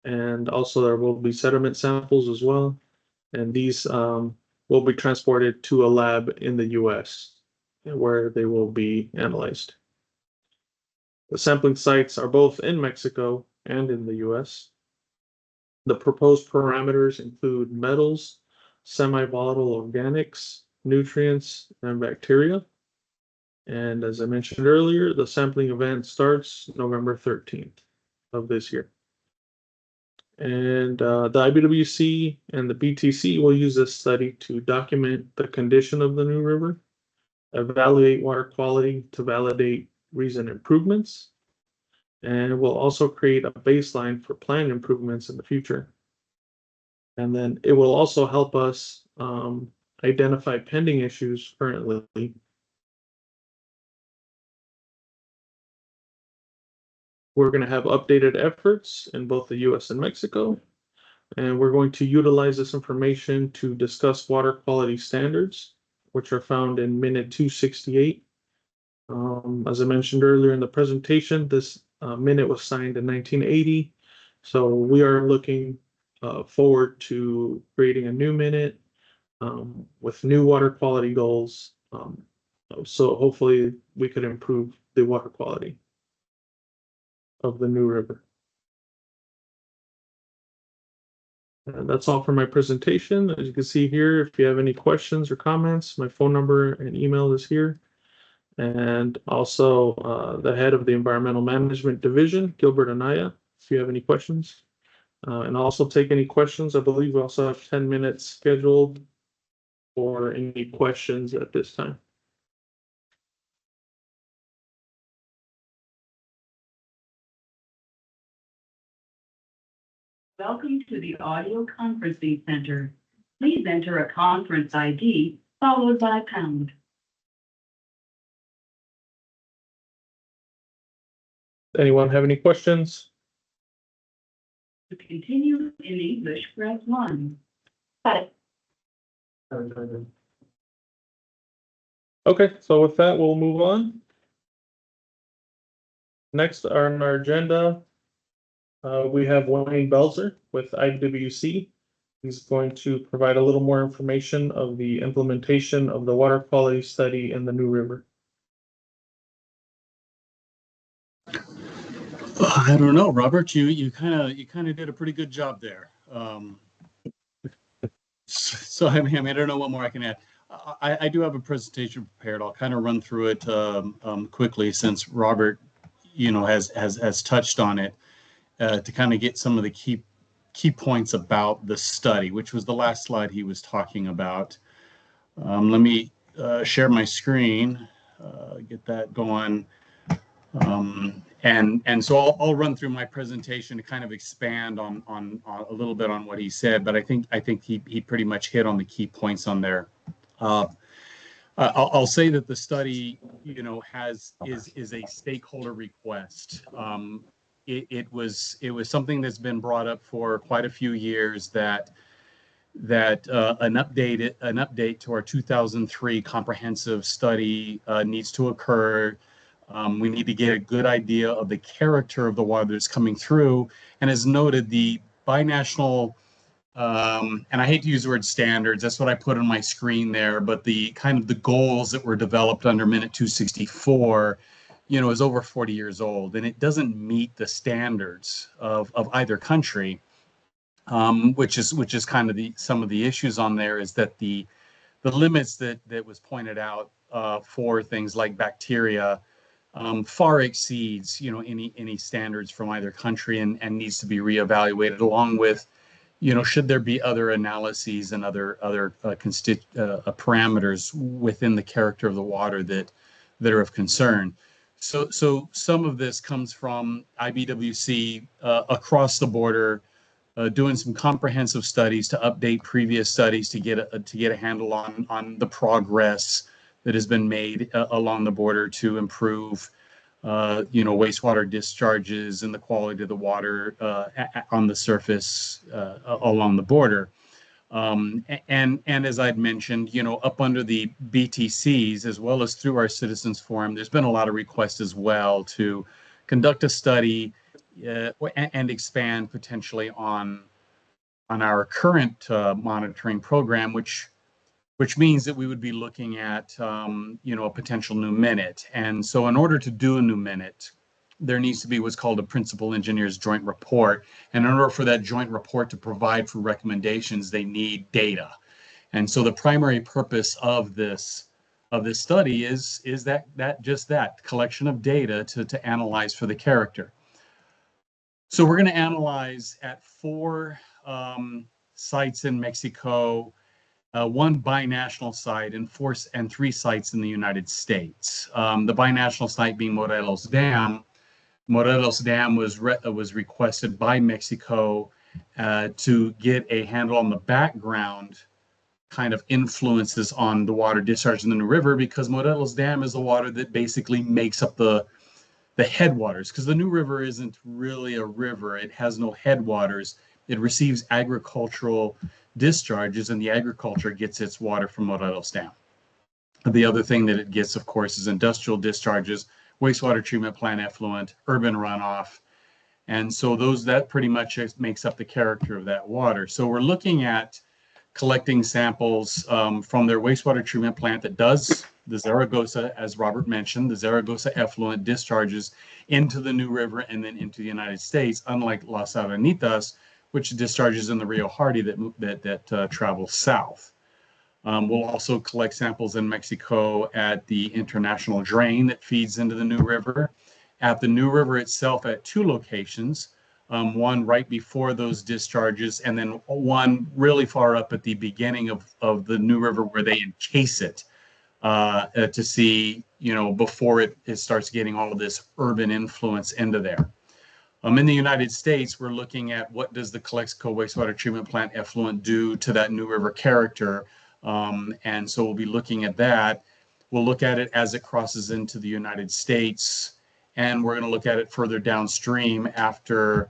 and also there will be sediment samples as well, and these will be transported to a lab in the US where they will be analyzed. The sampling sites are both in Mexico and in the US. The proposed parameters include metals, semi-volatile organics, nutrients, and bacteria. And as I mentioned earlier, the sampling event starts November 13th of this year. And the IBWC and the BTC will use this study to document the condition of the New River, evaluate water quality to validate recent improvements, and will also create a baseline for planned improvements in the future. And then it will also help us identify pending issues currently. We're going to have updated efforts in both the US and Mexico, and we're going to utilize this information to discuss water quality standards, which are found in Minute 268. As I mentioned earlier in the presentation, this minute was signed in 1980, so we are looking forward to creating a new minute with new water quality goals. So hopefully we could improve the water quality of the New River. And that's all for my presentation. As you can see here, if you have any questions or comments, my phone number and email is here. And also the head of the Environmental Management Division, Gilbert Anaya, if you have any questions. And I'll also take any questions. I believe we also have 10 minutes scheduled for any questions at this time. Welcome to the audio conferencing center. Please enter a conference ID followed by pound. Anyone have any questions? To continue in English, press 1. Okay, so with that, we'll move on. Next on our agenda, we have Wayne Belzer with IWC. He's going to provide a little more information of the implementation of the water quality study in the New River. I don't know, Robert. You kind of did a pretty good job there. So I mean, I don't know what more I can add. I do have a presentation prepared. I'll kind of run through it quickly since Robert, has touched on it to kind of get some of the key points about the study, which was the last slide he was talking about. Let me share my screen, get that going. And so I'll run through my presentation to kind of expand on a little bit on what he said, but I think he pretty much hit on the key points on there. I'll say that the study, is a stakeholder request. It was something that's been brought up for quite a few years that an update to our 2003 comprehensive study needs to occur. We need to get a good idea of the character of the water that's coming through. And as noted, the binational, and I hate to use the word standards, that's what I put on my screen there, but the kind of the goals that were developed under Minute 264, is over 40 years old, and it doesn't meet the standards of either country, which is kind of some of the issues on there is that the limits that was pointed out for things like bacteria far exceeds any standards from either country and needs to be reevaluated along with should there be other analyses and other parameters within the character of the water that are of concern. So some of this comes from IBWC across the border, doing some comprehensive studies to update previous studies to get a handle on the progress that has been made along the border to improve, wastewater discharges and the quality of the water on the surface along the border. And as I'd mentioned, up under the BTCs, as well as through our Citizens Forum, there's been a lot of requests as well to conduct a study and expand potentially on our current monitoring program, which means that we would be looking at, a potential new minute. And so in order to do a new minute, there needs to be what's called a principal engineer's joint report. And in order for that joint report to provide for recommendations, they need data. And so the primary purpose of this study is that collection of data to analyze for the character. So we're going to analyze at 4 sites in Mexico, 1 binational site and 3 sites in the United States. The binational site being Morelos Dam. Morelos Dam was requested by Mexico to get a handle on the background kind of influences on the water discharge in the New River, because Morelos Dam is the water that basically makes up the headwaters, because the New River isn't really a river. It has no headwaters. It receives agricultural discharges, and the agriculture gets its water from Morelos Dam. The other thing that it gets, of course, is industrial discharges, wastewater treatment plant effluent, urban runoff. And so that pretty much makes up the character of that water. So we're looking at collecting samples from their wastewater treatment plant that does the Zaragoza, as Robert mentioned, the Zaragoza effluent discharges into the New River and then into the United States, unlike Las Arenitas, which discharges in the Rio Hardy that travels south. We'll also collect samples in Mexico at the international drain that feeds into the New River. At the New River itself at 2 locations, one right before those discharges, and then one really far up at the beginning of the New River where they encase it to see, before it starts getting all of this urban influence into there. In the United States, we're looking at what does the Calexico wastewater treatment plant effluent do to that New River character. And so we'll be looking at that. We'll look at it as it crosses into the United States, and we're going to look at it further downstream after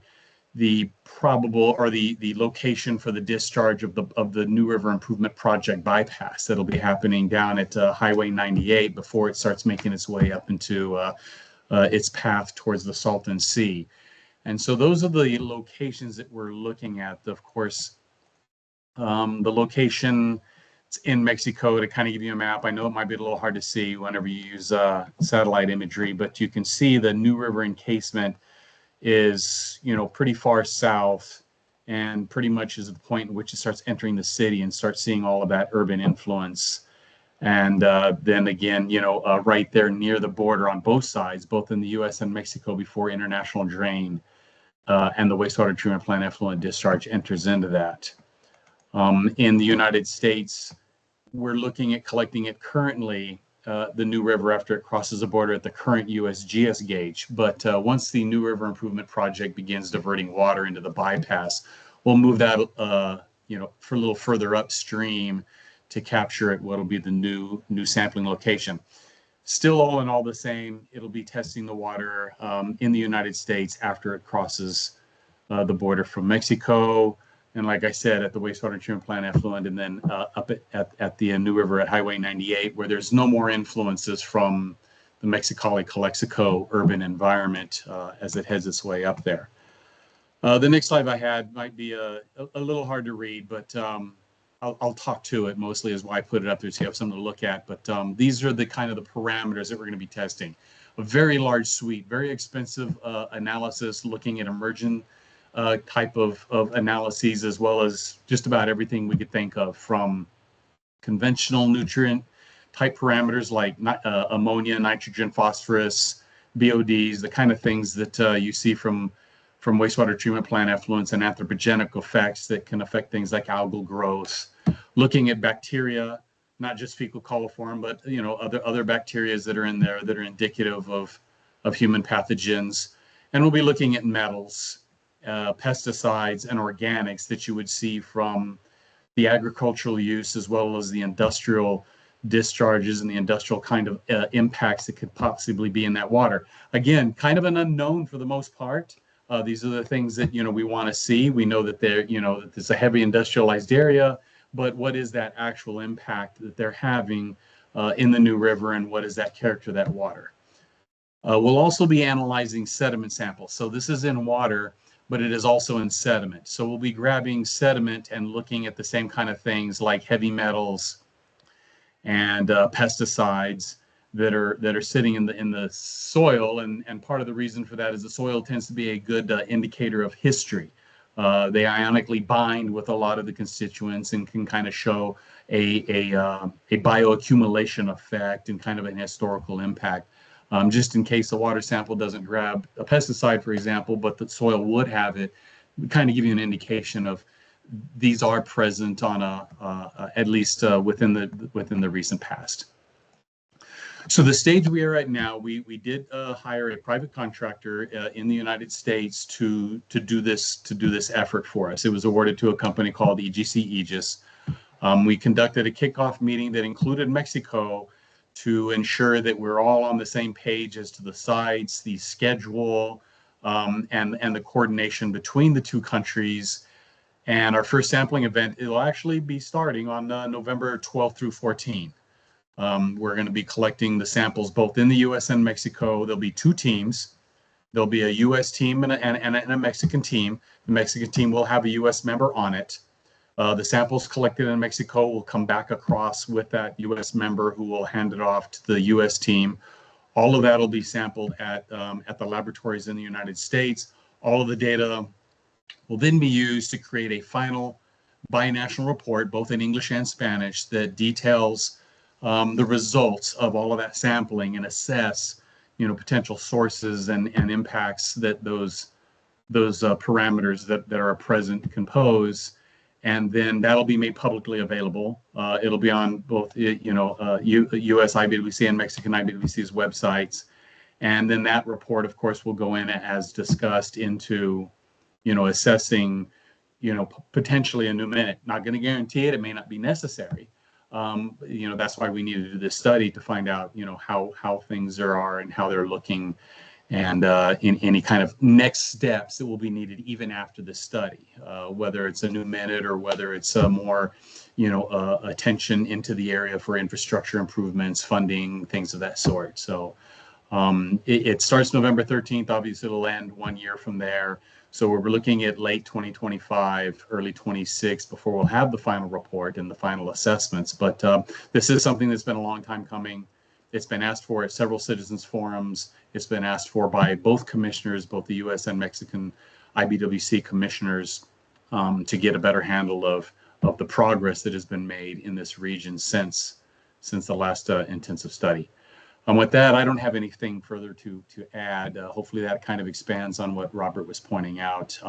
the probable or the location for the discharge of the New River Improvement Project bypass that'll be happening down at Highway 98 before it starts making its way up into its path towards the Salton Sea. And so those are the locations that we're looking at. Of course, the location in Mexico, to kind of give you a map, I know it might be a little hard to see whenever you use satellite imagery, but you can see the New River encasement is, pretty far south and pretty much is the point in which it starts entering the city and starts seeing all of that urban influence. And then again, right there near the border on both sides, both in the U.S. and Mexico before international drain and the wastewater treatment plant effluent discharge enters into that. In the United States, we're looking at collecting it currently, the New River, after it crosses the border at the current USGS gauge. But once the New River Improvement Project begins diverting water into the bypass, we'll move that, for a little further upstream to capture at what'll be the new sampling location. Still all in all the same, it'll be testing the water in the United States after it crosses the border from Mexico. And like I said, at the wastewater treatment plant effluent, and then up at the New River at Highway 98, where there's no more influences from the Mexicali Calexico urban environment as it heads its way up there. The next slide I had might be a little hard to read, but I'll talk to it mostly is why I put it up there so you have something to look at. But these are the kind of the parameters that we're going to be testing. A very large suite, very expensive analysis looking at emergent type of analyses, as well as just about everything we could think of, from conventional nutrient type parameters like ammonia, nitrogen, phosphorus, BODs, the kind of things that you see from wastewater treatment plant effluents, and anthropogenic effects that can affect things like algal growth. Looking at bacteria, not just fecal coliform, but other bacteria that are in there that are indicative of human pathogens. And we'll be looking at metals, pesticides, and organics that you would see from the agricultural use, as well as the industrial discharges and the industrial kind of impacts that could possibly be in that water. Again, kind of an unknown for the most part. These are the things that we want to see. We know that that it's a heavy industrialized area, but what is that actual impact that they're having in the New River, and what is that character of that water? We'll also be analyzing sediment samples. So this is in water, but it is also in sediment. So we'll be grabbing sediment and looking at the same kind of things like heavy metals and pesticides that are sitting in the soil, and part of the reason for that is the soil tends to be a good indicator of history. They ionically bind with a lot of the constituents and can kind of show a bioaccumulation effect and kind of an historical impact. Just in case the water sample doesn't grab a pesticide, for example, but the soil would have it, we kind of give you an indication of these are present on at least within the recent past. So the stage we are at now, we did hire a private contractor in the United States to do this effort for us. It was awarded to a company called EGC Aegis. We conducted a kickoff meeting that included Mexico to ensure that we're all on the same page as to the sites, the schedule, and the coordination between the two countries. And our first sampling event, it'll actually be starting on November 12th through 14th. We're going to be collecting the samples both in the U.S. and Mexico. There'll be two teams. There'll be a U.S. team and a Mexican team. The Mexican team will have a U.S. member on it. The samples collected in Mexico will come back across with that U.S. member, who will hand it off to the U.S. team. All of that will be sampled at the laboratories in the United States. All of the data will then be used to create a final binational report, both in English and Spanish, that details the results of all of that sampling and assess, potential sources and impacts that those parameters that are present can pose. And then that'll be made publicly available. It'll be on both, USIBWC and Mexican IBWC's websites. And then that report, of course, will go in as discussed into, assessing, potentially a new minute. Not going to guarantee it. It may not be necessary. That's why we needed to do this study to find out, how things are and how they're looking, and in any kind of next steps that will be needed even after the study, whether it's a new minute or whether it's more, attention into the area for infrastructure improvements, funding, things of that sort. So it starts November 13th. Obviously, it'll end 1 year from there. So we're looking at late 2025, early 26 before we'll have the final report and the final assessments. But this is something that's been a long time coming. It's been asked for at several citizens forums. It's been asked for by both commissioners, both the U.S. and Mexican IBWC commissioners, to get a better handle of the progress that has been made in this region since the last intensive study. With that, I don't have anything further to add. Hopefully that kind of expands on what Robert was pointing out,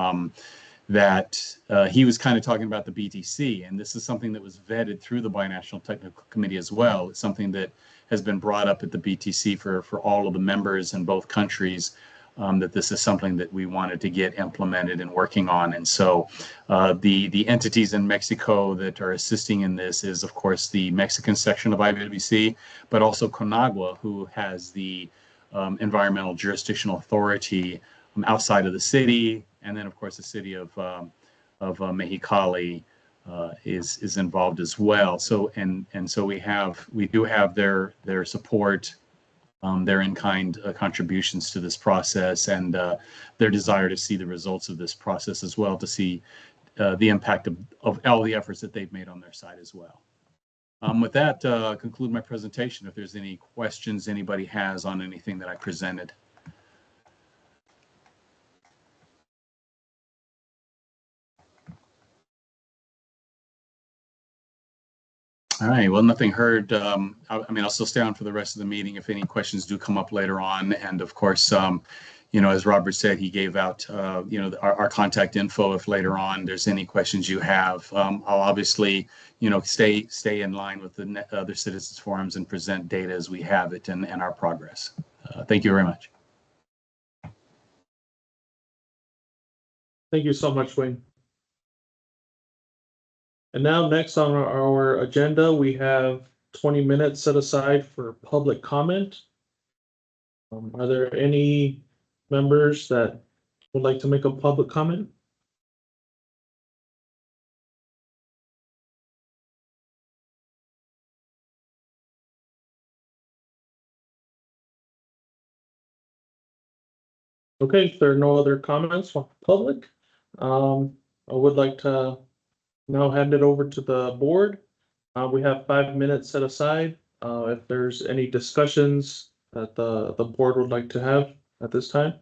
that he was kind of talking about the BTC, and this is something that was vetted through the Binational Technical Committee as well. It's something that has been brought up at the BTC for all of the members in both countries, that this is something that we wanted to get implemented and working on. And so the entities in Mexico that are assisting in this is, of course, the Mexican section of IBWC, but also Conagua, who has the environmental jurisdictional authority outside of the city. And then, of course, the city of Mexicali is involved as well. So so we do have their support, their in-kind contributions to this process, and their desire to see the results of this process as well, to see the impact of all the efforts that they've made on their side as well. With that, conclude my presentation. If there's any questions anybody has on anything that I presented. All right, well, nothing heard. I'll still stay on for the rest of the meeting if any questions do come up later on. And of course, as Robert said, he gave out, our contact info if later on there's any questions you have. I'll obviously, stay in line with the other citizens forums and present data as we have it and our progress. Thank you very much. Thank you so much, Wayne. And now next on our agenda, we have 20 minutes set aside for public comment. Are there any members that would like to make a public comment? Okay, if there are no other comments from the public, I would like to now hand it over to the board. We have 5 minutes set aside. If there's any discussions that the board would like to have at this time.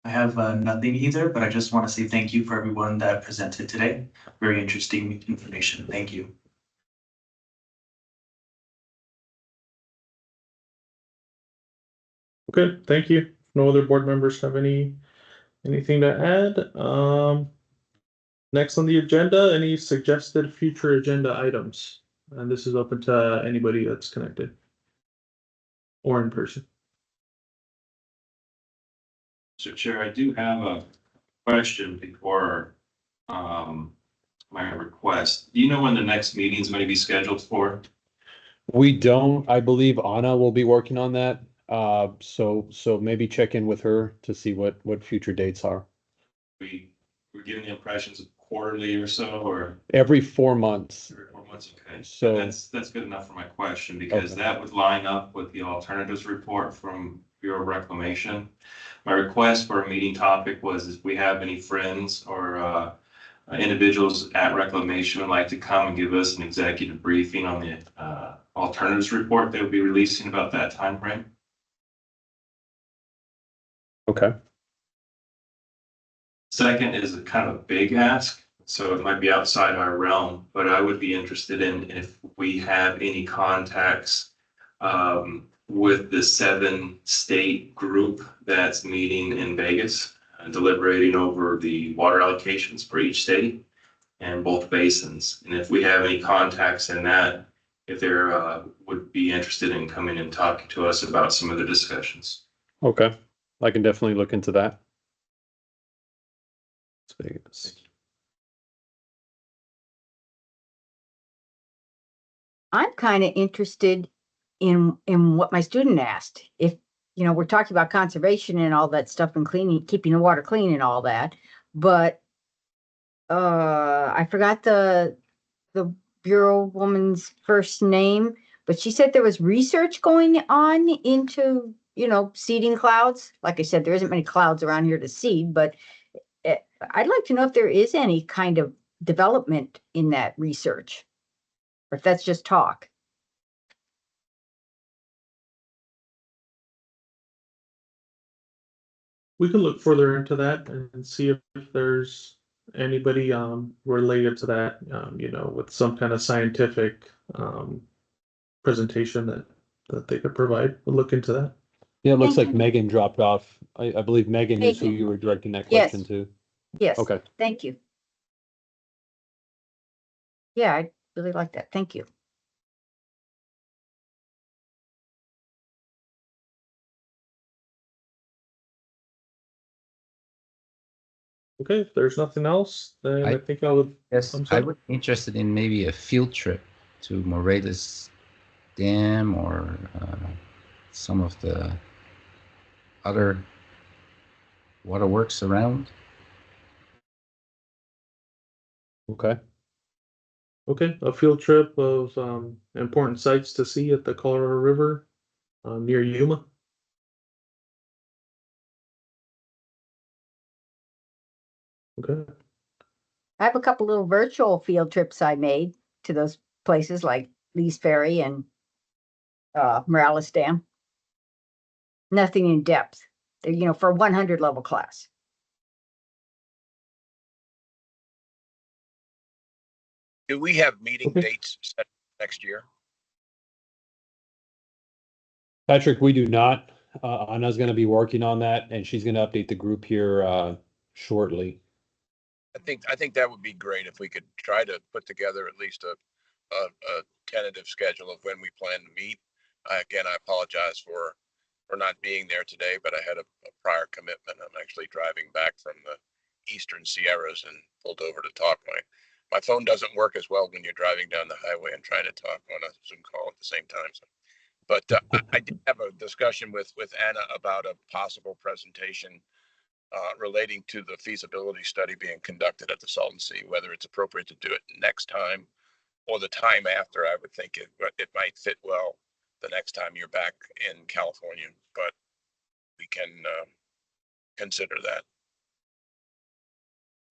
I have nothing either, but I just want to say thank you for everyone that presented today. Very interesting information. Thank you. Okay, thank you. No other board members have anything to add? Next on the agenda, any suggested future agenda items? And this is open to anybody that's connected or in person. Mr. Chair, I do have a question before my request. Do you know when the next meeting is going to be scheduled for? We don't. I believe Anna will be working on that. So maybe check in with her to see what future dates are. We're getting the impressions of quarterly or so, or Every 4 months. every 4 months. Okay, So that's good enough for my question, because that would line up with the alternatives report from Bureau of Reclamation. My request for a meeting topic was if we have any friends or individuals at Reclamation would like to come and give us an executive briefing on the alternatives report they will be releasing about that time frame. okay. Second is a kind of a big ask. So it might be outside our realm, but I would be interested in if we have any contacts with the 7-state group that's meeting in Vegas, deliberating over the water allocations for each state and both basins. And if we have any contacts in that, if they're would be interested in coming and talking to us about some of the discussions. Okay, I can definitely look into that. Las Vegas. I'm kind of interested in what my student asked. If, you know, we're talking about conservation and all that stuff and cleaning, keeping the water clean and all that, but I forgot the Bureau woman's first name, but she said there was research going on into, you know, seeding clouds. Like I said, there isn't many clouds around here to seed, but I'd like to know if there is any kind of development in that research, or if that's just talk. We can look further into that and see if there's anybody related to that, you know, with some kind of scientific presentation that they could provide. We'll look into that. Yeah, it looks like Thank you. Megan dropped off. I believe Megan is who Megan. you were directing that Yes. question to. Yes. Okay. Thank you. Yeah, I really like that. Thank you. Okay, if there's nothing else, then I I- think I would. Yes, I'm I sorry. would be interested in maybe a field trip to Morelos Dam or some of the other waterworks around. Okay. Okay, a field trip of important sites to see at the Colorado River near Yuma. Okay. I have a couple little virtual field trips I made to those places like Lee's Ferry and Morales Dam. Nothing in depth, you know, for a 100 level class. Do we have meeting Okay. dates set next year? Patrick, we do not. Anna's going to be working on that, and she's going to update the group here shortly. I think that would be great if we could try to put together at least a tentative schedule of when we plan to meet. Again, I apologize for not being there today, but I had a prior commitment. I'm actually driving back from the Eastern Sierras and pulled over to talk. My phone doesn't work as well when you're driving down the highway and trying to talk on a Zoom call at the same time. So, but I did have a discussion with Anna about a possible presentation relating to the feasibility study being conducted at the Salton Sea, whether it's appropriate to do it next time or the time after. I would think it might fit well the next time you're back in California, but we can consider that.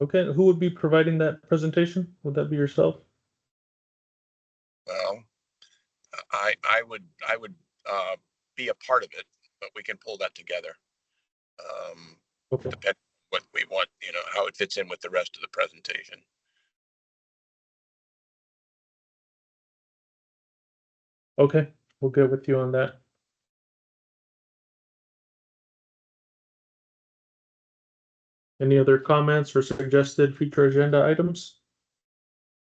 Okay, who would be providing that presentation? Would that be yourself? Well, I would be a part of it, but we can pull that together. Okay. Depending on what we want, you know, how it fits in with the rest of the presentation. Okay, we'll get with you on that. Any other comments or suggested future agenda items?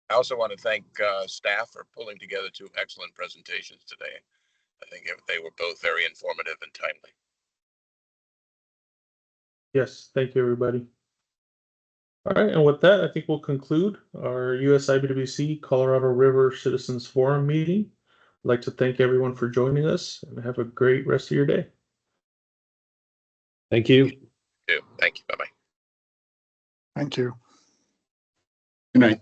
I also want to thank staff for pulling together 2 excellent presentations today. I think they were both very informative and timely. Yes, thank you, everybody. All right, and with that, I think we'll conclude our USIBWC Colorado River Citizens Forum meeting. I'd like to thank everyone for joining us and have a great rest of your day. Thank you. Thank you. Bye-bye. Thank you. Good night.